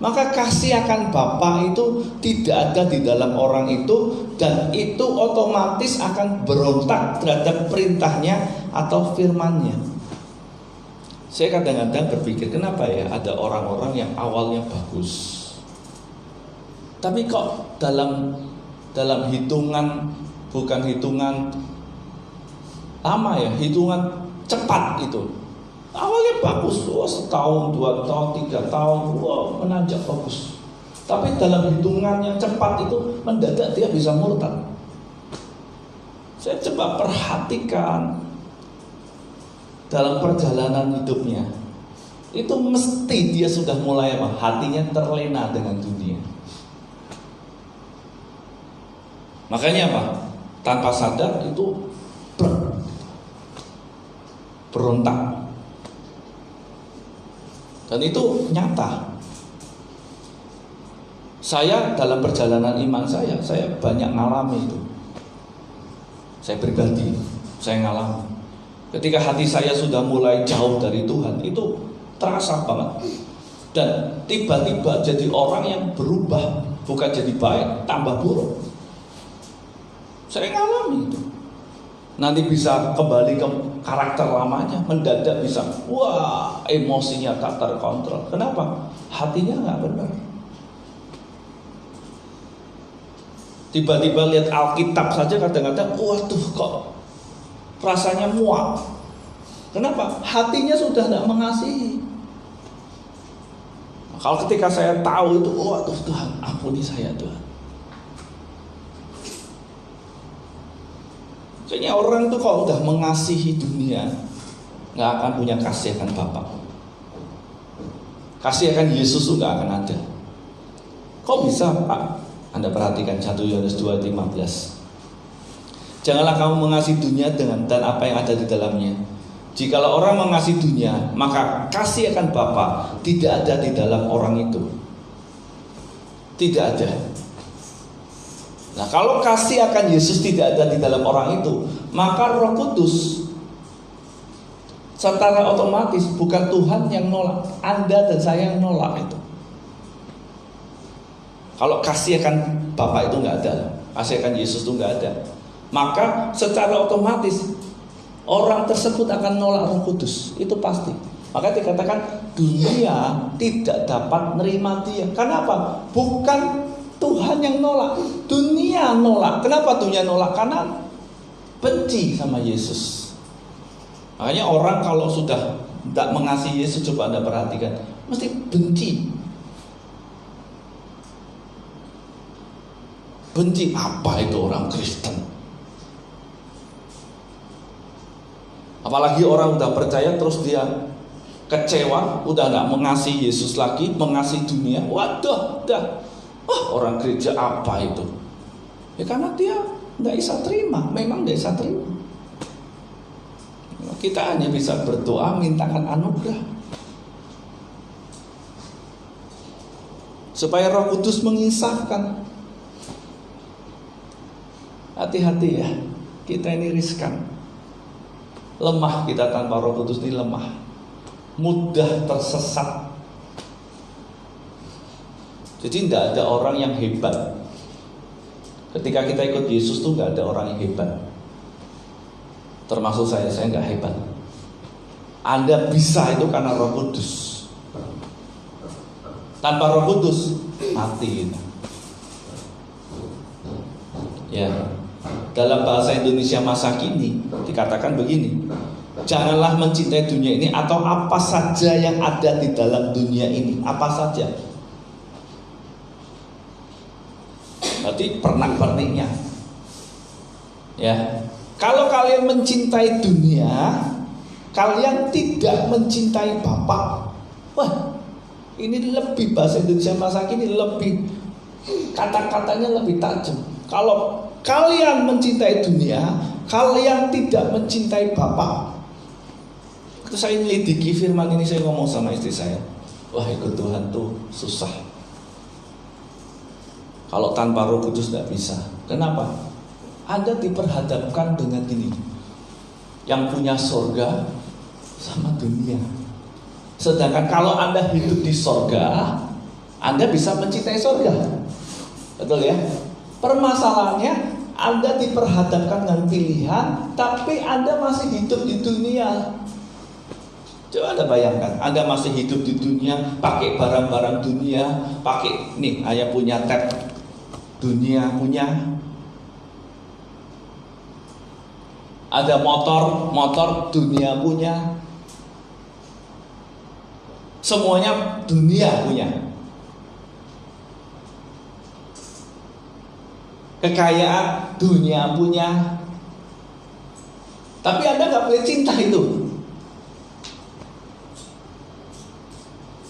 maka kasih akan Bapa itu tidak ada di dalam orang itu, dan itu otomatis akan berontak terhadap perintahnya atau firman-Nya. Saya kadang-kadang berpikir, kenapa ya ada orang-orang yang awalnya bagus, tapi kok dalam hitungan, bukan hitungan lama ya, hitungan cepat itu, awalnya bagus, setahun, 2 tahun, 3 tahun, menanjak bagus. Tapi dalam hitungan yang cepat itu mendadak dia bisa murtad. Saya coba perhatikan dalam perjalanan hidupnya, itu mesti dia sudah mulai hatinya terlena dengan dunia. Makanya apa? Tanpa sadar itu berontak. Dan itu nyata. Saya dalam perjalanan iman saya banyak ngalami itu. Saya pribadi, saya ngalami. Ketika hati saya sudah mulai jauh dari Tuhan, itu terasa banget. Dan tiba-tiba jadi orang yang berubah, bukan jadi baik, tambah buruk. Saya ngalami itu. Nanti bisa kembali ke karakter lamanya, mendadak bisa, emosinya tak terkontrol. Kenapa? Hatinya nggak benar. Tiba-tiba lihat Alkitab saja kadang-kadang, kok rasanya muak. Kenapa? Hatinya sudah tidak mengasihi. Kalau ketika saya tahu itu, Tuhan, ampuni saya Tuhan. Kayaknya orang tuh kalau udah mengasihi dunia, nggak akan punya kasih akan Bapa. Kasih akan Yesus tuh nggak akan ada. Kok bisa, Pak? Anda perhatikan 1 Yohanes 2:15. Janganlah kamu mengasihi dunia dan apa yang ada di dalamnya. Jikalau orang mengasihi dunia, maka kasih akan Bapa tidak ada di dalam orang itu. Tidak ada. Nah, kalau kasih akan Yesus tidak ada di dalam orang itu, maka Roh Kudus secara otomatis bukan Tuhan yang nolak, Anda dan saya yang nolak itu. Kalau kasih akan Bapa itu nggak ada, kasih akan Yesus itu nggak ada, maka secara otomatis orang tersebut akan nolak Roh Kudus, itu pasti. Maka dikatakan dunia tidak dapat menerima dia. Kenapa? Bukan Tuhan yang nolak, dunia nolak. Kenapa dunia nolak? Karena benci sama Yesus. Makanya orang kalau sudah tidak mengasihi Yesus, coba Anda perhatikan, mesti benci. Benci apa itu orang Kristen? Apalagi orang udah percaya terus dia kecewa, udah gak mengasihi Yesus lagi, mengasihi dunia. Orang gereja apa itu? Ya karena dia gak bisa terima, memang gak bisa terima. Kita hanya bisa berdoa, mintakan anugerah supaya Roh Kudus menginsafkan. Hati-hati ya, kita ini riskan. Lemah kita tanpa Roh Kudus ini lemah, mudah tersesat. Jadi tidak ada orang yang hebat. Ketika kita ikut Yesus tuh nggak ada orang yang hebat. Termasuk saya nggak hebat. Anda bisa itu karena Roh Kudus. Tanpa Roh Kudus mati kita. Ya, Dalam bahasa Indonesia masa kini dikatakan begini, janganlah mencintai dunia ini atau apa saja yang ada di dalam dunia ini. Apa saja. Berarti pernak-perniknya. Ya. Kalau kalian mencintai dunia, kalian tidak mencintai Bapa. Wah, ini lebih bahasa Indonesia masa kini lebih, kata-katanya lebih tajam. Kalau kalian mencintai dunia, kalian tidak mencintai Bapa. Terus saya nyelidiki firman ini, saya ngomong sama istri saya, wah ikut Tuhan tuh susah. Kalau tanpa Roh Kudus tidak bisa. Kenapa? Anda diperhadapkan dengan ini, yang punya sorga sama dunia. Sedangkan kalau Anda hidup di sorga, Anda bisa mencintai sorga. Betul ya? Permasalahannya, Anda diperhadapkan dengan pilihan, tapi Anda masih hidup di dunia. Coba Anda bayangkan, Anda masih hidup di dunia, pakai barang-barang dunia, pakai, nih, ayah punya tab dunia punya. Ada motor dunia punya. Semuanya dunia punya. Kekayaan dunia punya. Tapi Anda gak boleh cinta itu.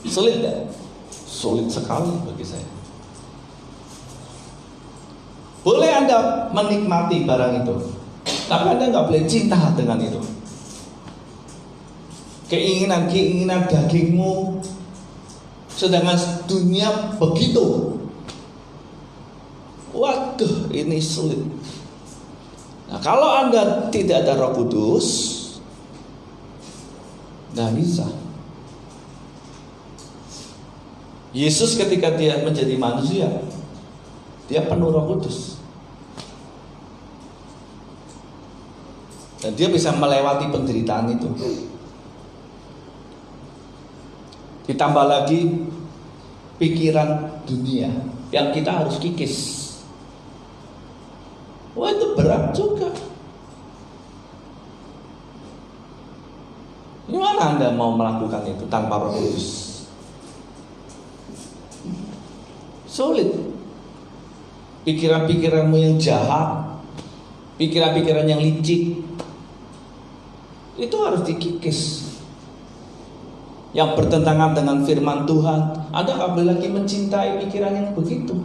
Sulit gak? Sulit sekali bagi saya. Boleh Anda menikmati barang itu, tapi Anda gak boleh cinta dengan itu. Keinginan dagingmu, sedangkan dunia begitu. Waduh, ini sulit. Nah, kalau Anda tidak ada Roh Kudus, nggak bisa. Yesus ketika dia menjadi manusia, dia penuh Roh Kudus, dan dia bisa melewati penderitaan itu. Ditambah lagi pikiran dunia yang kita harus kikis. Wah, itu berat juga. Gimana Anda mau melakukan itu tanpa Roh Kudus? Sulit. Pikiran-pikiranmu yang jahat, pikiran-pikiran yang licik, itu harus dikikis. Yang bertentangan dengan firman Tuhan, Anda gak boleh lagi mencintai pikiran yang begitu.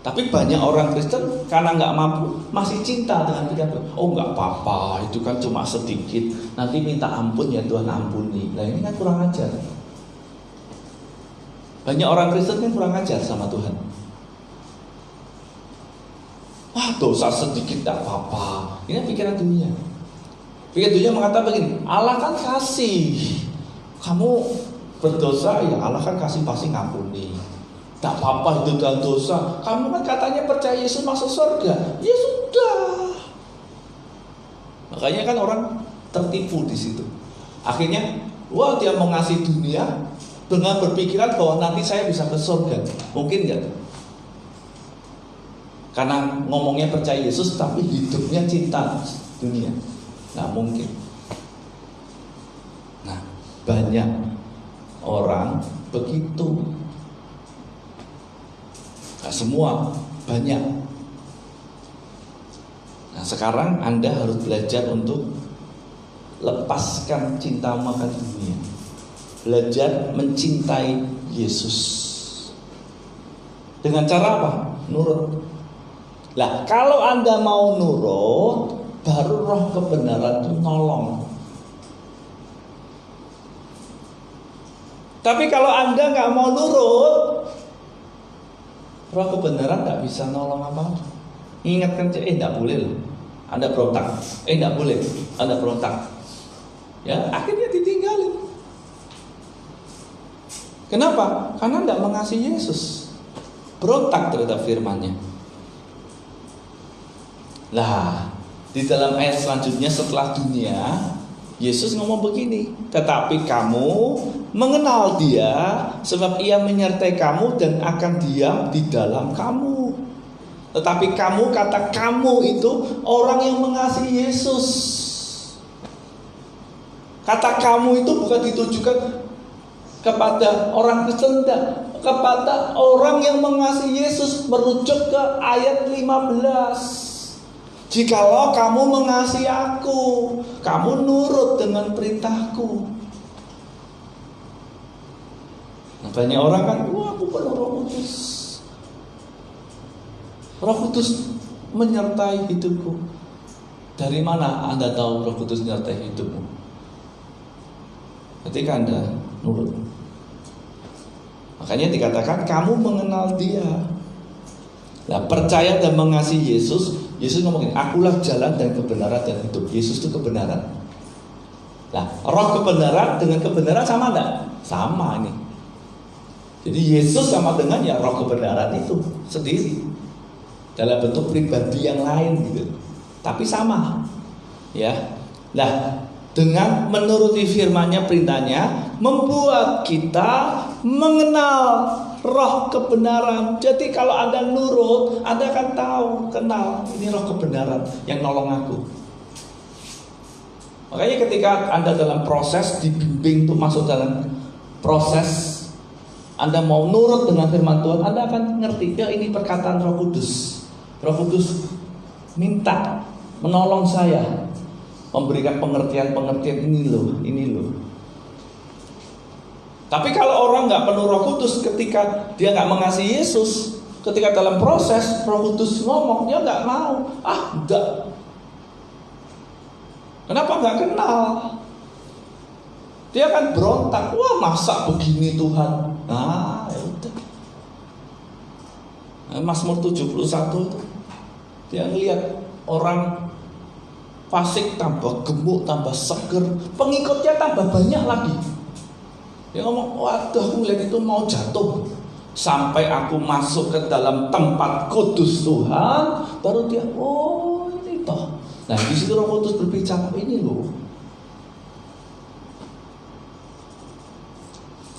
Tapi banyak orang Kristen karena nggak mampu masih cinta dengan pikiran. Oh nggak apa-apa, itu kan cuma sedikit. Nanti minta ampun ya Tuhan ampuni. Nah ini kan kurang ajar. Banyak orang Kristen kan kurang ajar sama Tuhan. Wah dosa sedikit nggak apa-apa. Ini pikiran dunia. Pikiran dunia mengatakan begini, Allah kan kasih. Kamu berdosa ya Allah kan kasih pasti ngampuni. Tak apa-apa itu dalam dosa. Kamu kan katanya percaya Yesus masuk surga. Ya sudah. Makanya kan orang tertipu di situ. Akhirnya, wah dia mau ngasih dunia dengan berpikiran bahwa nanti saya bisa ke surga. Mungkin nggak? Karena ngomongnya percaya Yesus tapi hidupnya cinta dunia. Nggak mungkin. Nah, banyak orang begitu. Nah, semua banyak. Nah sekarang Anda harus belajar untuk lepaskan cintamu akan dunia. Belajar mencintai Yesus. Dengan cara apa? Nurut. Lah kalau Anda mau nurut, baru roh kebenaran itu nolong. Tapi kalau Anda nggak mau nurut, roh kebenaran nggak bisa nolong apa-apa. Ingatkan, nggak boleh loh, Anda berontak. Nggak boleh, Anda berontak. Ya, akhirnya ditinggalin. Kenapa? Karena nggak mengasihi Yesus. Berontak terhadap firman-Nya. Lah, di dalam ayat selanjutnya setelah dunia, Yesus ngomong begini, tetapi kamu mengenal Dia sebab Ia menyertai kamu dan akan diam di dalam kamu. Tetapi kamu, kata kamu itu orang yang mengasihi Yesus. Kata kamu itu bukan ditujukan kepada orang Kristen, kepada orang yang mengasihi Yesus. Merujuk ke ayat 15. Jikalau kamu mengasihi aku, kamu nurut dengan perintahku. Nah, banyak orang kan, wah aku penuh Roh Kudus. Roh Kudus menyertai hidupku. Dari mana Anda tahu Roh Kudus menyertai hidupmu? Ketika Anda nurut. Makanya dikatakan kamu mengenal Dia. Nah, percaya dan mengasihi Yesus. Yesus ngomongin, akulah jalan dan kebenaran dan hidup. Yesus itu kebenaran. Nah, roh kebenaran dengan kebenaran sama enggak? Sama ini. Jadi Yesus sama dengan ya roh kebenaran itu sendiri. Dalam bentuk pribadi yang lain gitu. Tapi sama. Ya. Nah, dengan menuruti firman-Nya, perintahnya, membuat kita mengenal roh kebenaran. Jadi kalau Anda nurut, Anda akan tahu, kenal, ini roh kebenaran yang nolong aku. Makanya ketika Anda dalam proses dibimbing untuk masuk dalam proses, Anda mau nurut dengan firman Tuhan, Anda akan ngerti, ya ini perkataan Roh Kudus. Roh Kudus minta menolong saya, memberikan pengertian-pengertian ini loh. Tapi kalau orang nggak penuh Roh Kudus, ketika dia nggak mengasihi Yesus, ketika dalam proses Roh Kudus ngomong, dia nggak mau. Enggak. Kenapa nggak kenal? Dia kan berontak. Wah, masa begini Tuhan? Ya udah. Mazmur 71 itu, dia ngelihat orang fasik tambah gemuk, tambah seger, pengikutnya tambah banyak lagi. Dia ngomong, waduh aku lihat itu mau jatuh. Sampai aku masuk ke dalam tempat kudus Tuhan, baru dia, oh ini toh. Nah di situ Roh Kudus berbicara, ini loh.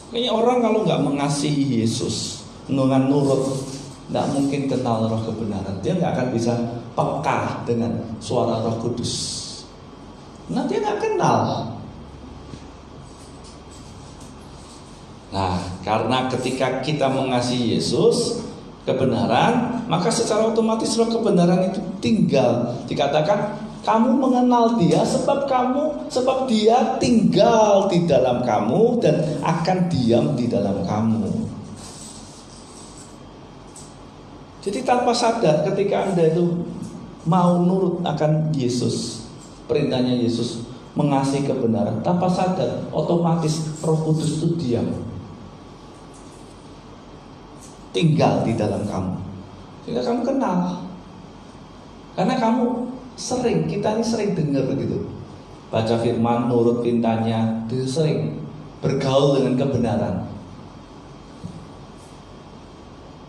Kayaknya orang kalau nggak mengasihi Yesus, dengan nurut, nggak mungkin kenal roh kebenaran. Dia nggak akan bisa peka dengan suara Roh Kudus. Nah dia nggak kenal. Nah, karena ketika kita mengasihi Yesus, kebenaran, maka secara otomatis roh kebenaran itu tinggal. Dikatakan kamu mengenal Dia sebab Dia tinggal di dalam kamu dan akan diam di dalam kamu. Jadi tanpa sadar ketika Anda itu mau nurut akan Yesus, perintahnya Yesus, mengasihi kebenaran, tanpa sadar otomatis Roh Kudus itu diam, tinggal di dalam kamu, sehingga kamu kenal. Karena kamu kita ini sering dengar gitu, baca firman, nurut perintahnya, dia sering bergaul dengan kebenaran.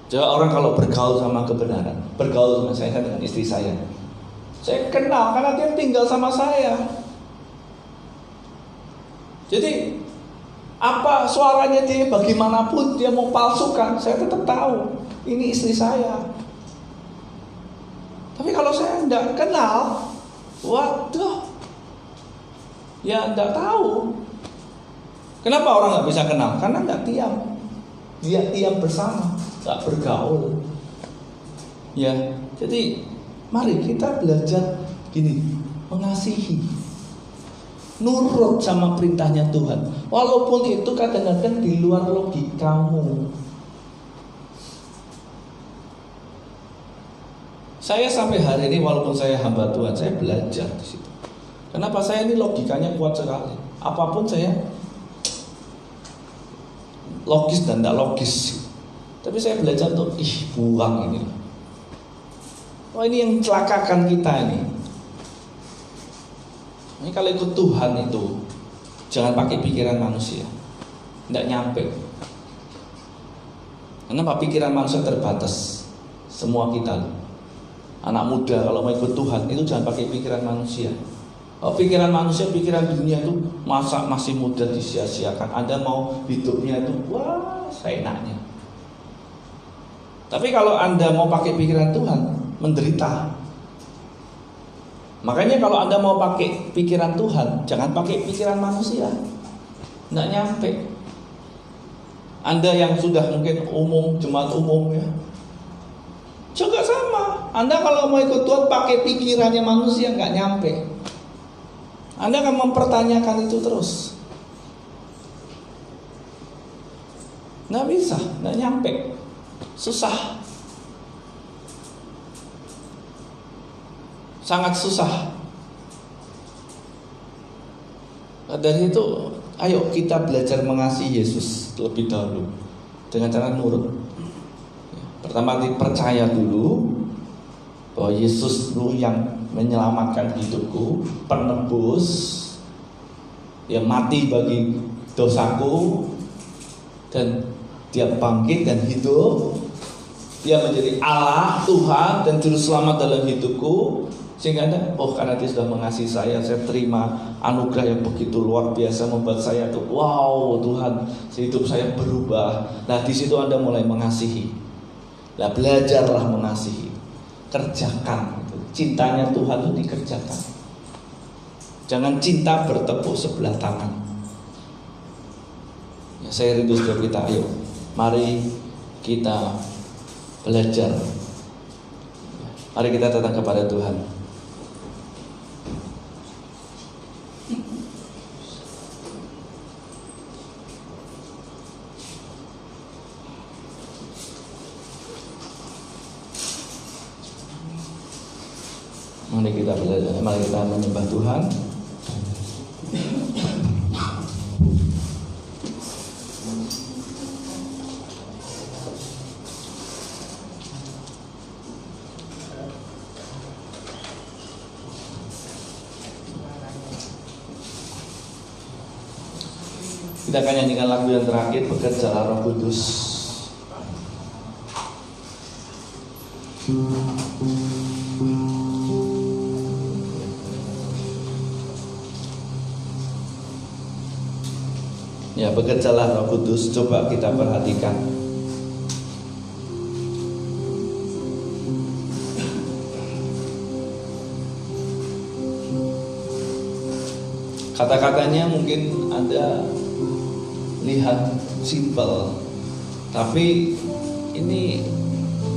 Coba orang kalau bergaul sama kebenaran, bergaul sama saya dengan istri saya kenal karena dia tinggal sama saya. Jadi apa suaranya dia, bagaimanapun dia mau palsukan, saya tetap tahu ini istri saya. Tapi kalau saya tidak kenal, waduh, ya tidak tahu. Kenapa orang nggak bisa kenal? Karena nggak diam. Dia diam bersama, nggak bergaul. Ya, jadi mari kita belajar gini, mengasihi, nurut sama perintahnya Tuhan. Walaupun itu kadang-kadang di luar logikamu. Saya sampai hari ini walaupun saya hamba Tuhan, saya belajar di situ. Kenapa saya ini logikanya kuat sekali? Apapun saya logis dan tidak logis. Tapi saya belajar untuk buang ini. Oh ini yang celakakan kita ini. Ini kalau ikut Tuhan itu jangan pakai pikiran manusia, tidak nyampe. Karena pikiran manusia terbatas. Semua kita, anak muda kalau mau ikut Tuhan itu jangan pakai pikiran manusia. Pikiran manusia, pikiran dunia itu masa masih muda disia-siakan. Anda mau hidupnya itu wah seenaknya. Tapi kalau Anda mau pakai pikiran Tuhan, menderita. Makanya kalau Anda mau pakai pikiran Tuhan, jangan pakai pikiran manusia. Nggak nyampe. Anda yang sudah mungkin umum, jemaat umum ya, juga sama. Anda kalau mau ikut Tuhan pakai pikirannya manusia, nggak nyampe. Anda akan mempertanyakan itu terus. Nggak bisa, nggak nyampe. Susah. Sangat susah. Dari itu, ayo kita belajar mengasihi Yesus terlebih dahulu dengan cara nurut. Pertama, percaya dulu bahwa Yesus itu yang menyelamatkan hidupku, penebus, yang mati bagi dosaku, dan Dia bangkit dan hidup. Dia menjadi Allah, Tuhan, dan Juru Selamat dalam hidupku. Sehingga Anda, karena Dia sudah mengasihi saya terima anugerah yang begitu luar biasa, membuat saya tuh, wow, Tuhan, hidup saya berubah. Nah, di situ Anda mulai mengasihi. Nah, belajarlah mengasihi, kerjakan. Cintanya Tuhan itu dikerjakan. Jangan cinta bertepuk sebelah tangan. Ya, saya rindu setiap kita, ayo, mari kita belajar. Mari kita datang kepada Tuhan. Mari kita belajar, mari kita menyembah Tuhan. Kita akan nyanyikan lagu yang terakhir, Bekerjalah Roh Kudus. Ya, bekerjalah Roh Kudus. Coba kita perhatikan. Kata-katanya mungkin Anda lihat simpel, tapi ini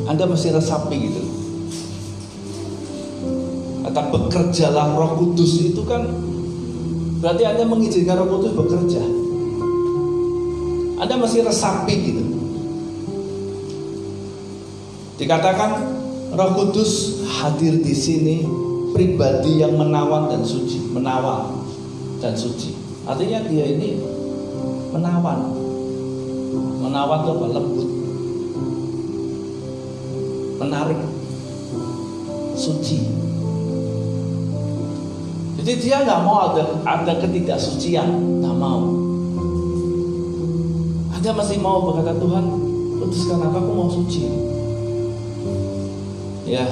Anda mesti resapi gitu. Kata bekerjalah Roh Kudus itu kan berarti Anda mengizinkan Roh Kudus bekerja. Anda mesti resapi gitu. Dikatakan Roh Kudus hadir di sini, pribadi yang menawan dan suci, menawan dan suci. Artinya Dia ini menawan. Menawan itu apa? Lembut, menarik, suci. Jadi Dia nggak mau ada ketidaksucian, nggak mau. Anda masih mau berkata, Tuhan, putuskan aku mau suci. Ya,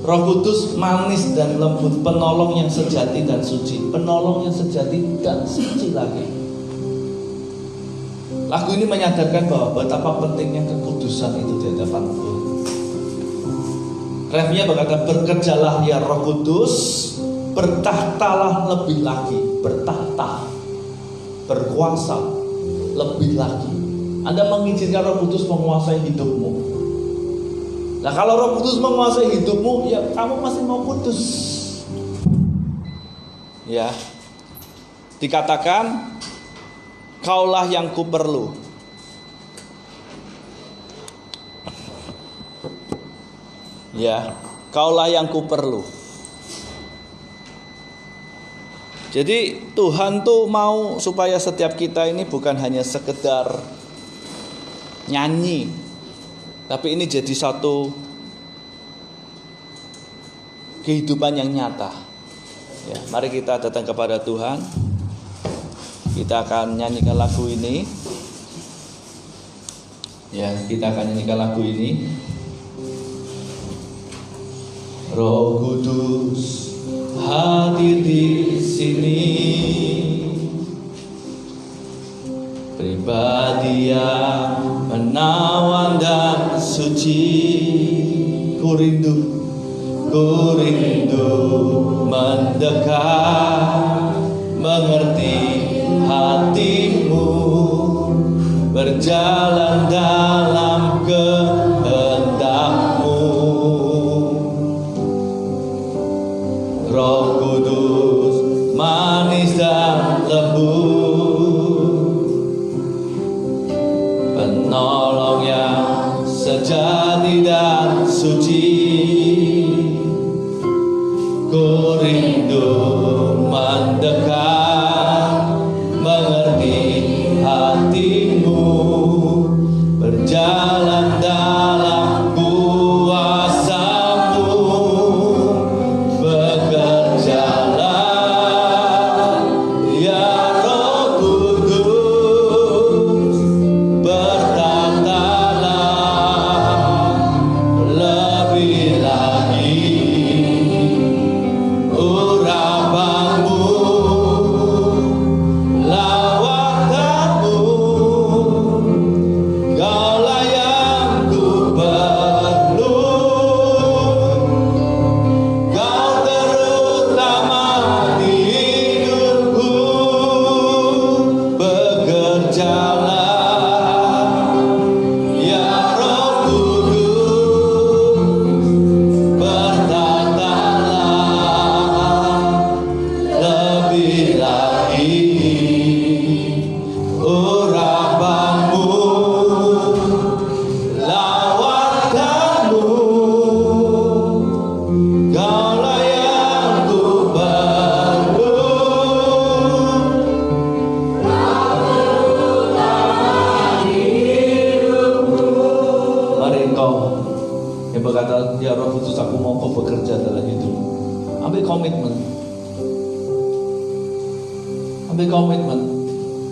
Roh Kudus manis dan lembut, penolong yang sejati dan suci, penolong yang sejati dan suci lagi. Lagu ini menyadarkan bahwa betapa pentingnya kekudusan itu di hadapan Tuhan. Refnya berkata, bekerjalah ya Roh Kudus, bertahtalah lebih lagi, bertahta, berkuasa lebih lagi. Anda mengizinkan Roh Kudus menguasai hidupmu. Nah, kalau Roh Kudus menguasai hidupmu, ya kamu masih mau kudus. Ya, dikatakan, kaulah yang kuperlu. Ya, kaulah yang kuperlu. Jadi Tuhan tuh mau supaya setiap kita ini bukan hanya sekedar nyanyi, tapi ini jadi satu kehidupan yang nyata. Ya, mari kita datang kepada Tuhan. Kita akan nyanyikan lagu ini. Ya, kita akan nyanyikan lagu ini. Roh Kudus hadir di sini, pribadi yang menawan dan suci. ku rindu mendekat, mengerti hatimu, berjalan dalam kehendak-Mu. Roh Kudus manis dan lembut, penolong yang sejati dan suci. Ku rindu mendekat, mengerti hatimu, berjalan dalam kuasa-Mu. Bekerjalah ya Roh Kudus, bertatalah lebih lagi urapan-Mu, lawatan-Mu. Kaulah yang ku perlu, Kau terutama di hidupku. Bekerjalah ya Roh Kudus, bertatalah lebih lagi urapan-Mu, lawatan-Mu. Kaulah yang ku perlu. Mari engkau yang berkata, ya Roh Kudus, aku mau Kau bekerja dalam hidup. Ambil komitmen. Ambil komitmen.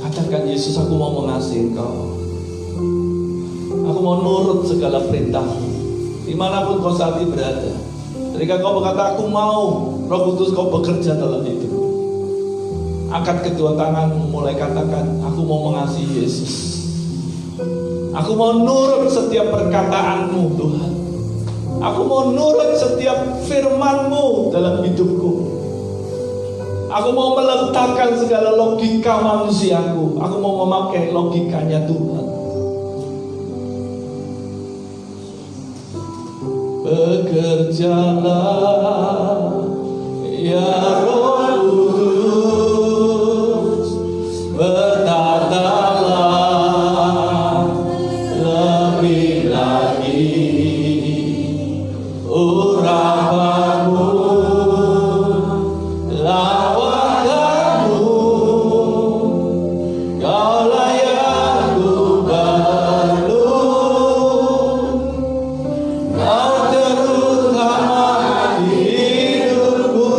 Katakan, Yesus, aku mau mengasihi Engkau. Aku mau nurut segala perintah-Mu, dimanapun Kau saat ini berada. Ketika Kau berkata, aku mau, Roh Kudus, Kau bekerja dalam hidup. Angkat kedua tanganmu, mulai katakan, aku mau mengasihi Yesus. Aku mau nurut setiap perkataan-Mu, Tuhan. Aku mau nurut setiap firman-Mu dalam hidupku. Aku mau meletakkan segala logika manusiaku. Aku mau memakai logikanya Tuhan. Bekerjalah ya Roh Kudus, bertatalah lebih lagi urapan-Mu, lawatan-Mu. Kaulah yang ku perlu, Kau terutama di hidupku.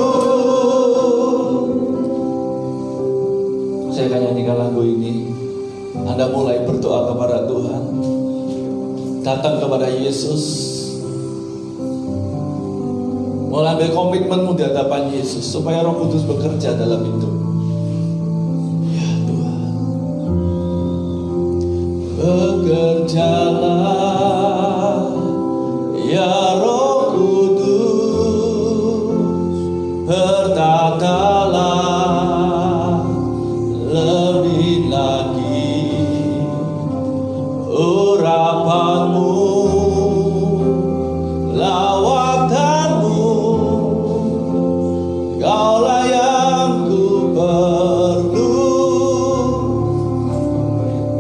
Saya akan nyanyikan lagu ini. Anda mulai berdoa kepada Tuhan, datang kepada Yesus. Mulai ambil komitmenmu di hadapan Yesus, supaya Roh Kudus bekerja dalam hidup. Ya Tuhan, bekerjalah ya Roh Kudus, bertatalah lebih lagi urapan-Mu, lawatan-Mu. Kaulah yang ku perlu,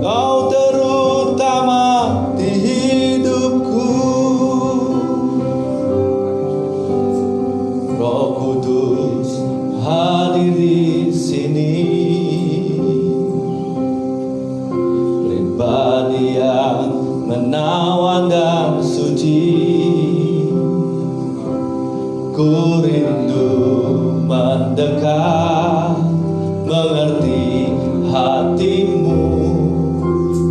Kau terutama di hidupku. Roh Kudus hadir di sini, pribadi yang menawan dan suci. Ku rindu mendekat, mengerti hatimu,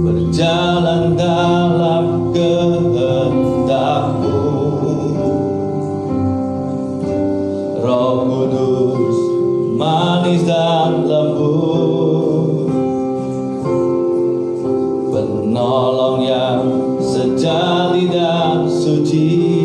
berjalan dalam kehendak-Mu. Roh Kudus manis dan lembut, penolong yang sejati dan suci.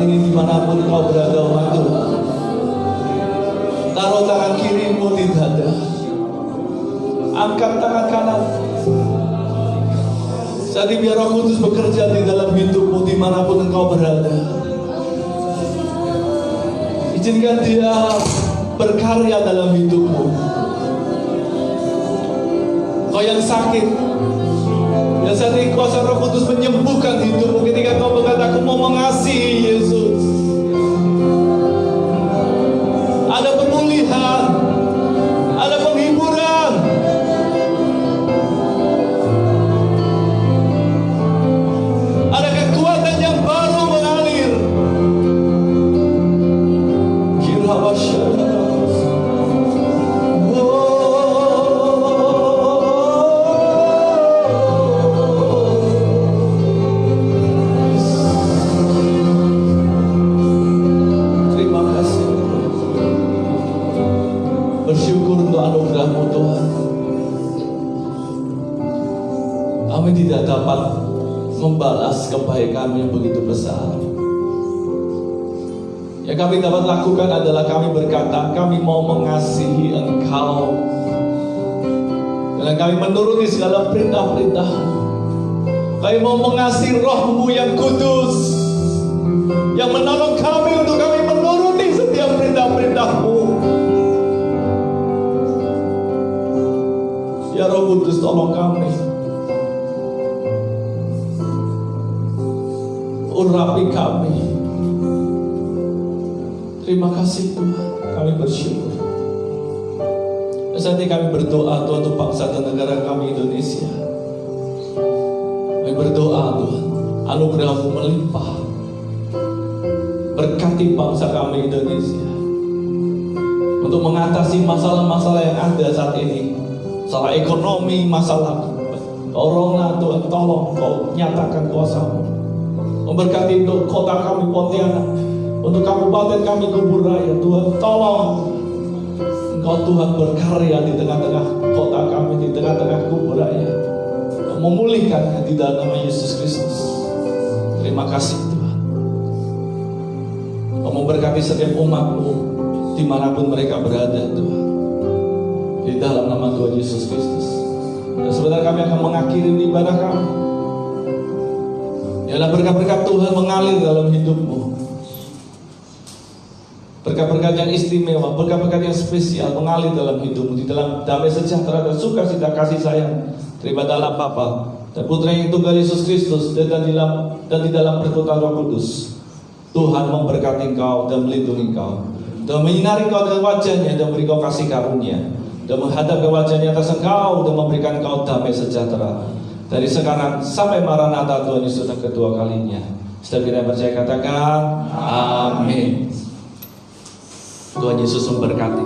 saat ini dimanapun kau berada, umat Tuhan. Taruh tangan kirimu di dada, angkat tangan kanan. Jadi biar Roh Kudus bekerja di dalam hidupmu dimanapun engkau berada. Izinkan Dia berkarya dalam hidupmu. Kau yang sakit, ya saat ini kuasa Roh Kudus menyembuhkan hidupmu ketika kau berkata, aku mau mengasihi Yesus. Ada pemulihan, ada penghiburan. Ada kekuatan yang baru mengalir. Terima kasih. Bersyukur untuk anugerah-Mu Tuhan. Kami tidak dapat membalas kebaikan yang begitu besar. Yang kami dapat lakukan adalah kami berkata, kami mau mengasihi Engkau. Dan kami menuruti segala perintah-perintah. Kami mau mengasihi Roh-Mu yang kudus, yang menolong kami untuk kami menuruti setiap perintah-perintah-Mu. Ya Roh Kudus, tolong kami. Urapi kami. Terima kasih Tuhan, kami bersyukur. Dan saat ini kami berdoa Tuhan untuk bangsa dan negara kami Indonesia. Kami berdoa Tuhan, anugerah-Mu melimpah. Berkati bangsa kami Indonesia untuk mengatasi masalah-masalah yang ada saat ini. Masalah ekonomi, masalah corona, Tuhan tolong Kau nyatakan kuasa-Mu. Memberkati untuk kota kami Pontianak, untuk kabupaten kami Kubur Raya, Tuhan tolong Engkau Tuhan berkarya di tengah-tengah kota kami, di tengah-tengah Kubur Raya, memulihkan di dalam nama Yesus Kristus. Terima kasih Tuhan. Kau memberkati setiap umat-Mu dimanapun mereka berada Tuhan, di dalam nama Tuhan Yesus Kristus. Dan sebentar kami akan mengakhiri ibadah kami. Yalah berkat-berkat Tuhan mengalir dalam hidupmu. Berkat-berkat yang istimewa, berkat-berkat yang spesial mengalir dalam hidupmu, di dalam damai sejahtera dan sukacita kasih sayang terima dalam Bapa dan Putra yang tunggal Yesus Kristus dan di dalam pertuturan Roh Kudus. Tuhan memberkati engkau dan melindungi engkau, dan menyinari engkau dengan wajah-Nya dan memberi engkau kasih karunia, dan menghadap ke wajah-Nya atas engkau dan memberikan engkau damai sejahtera dari sekarang sampai Maranatha Tuhan Yesus yang kedua kalinya. Setiap kita percaya katakan amin. Tuhan Yesus memberkati.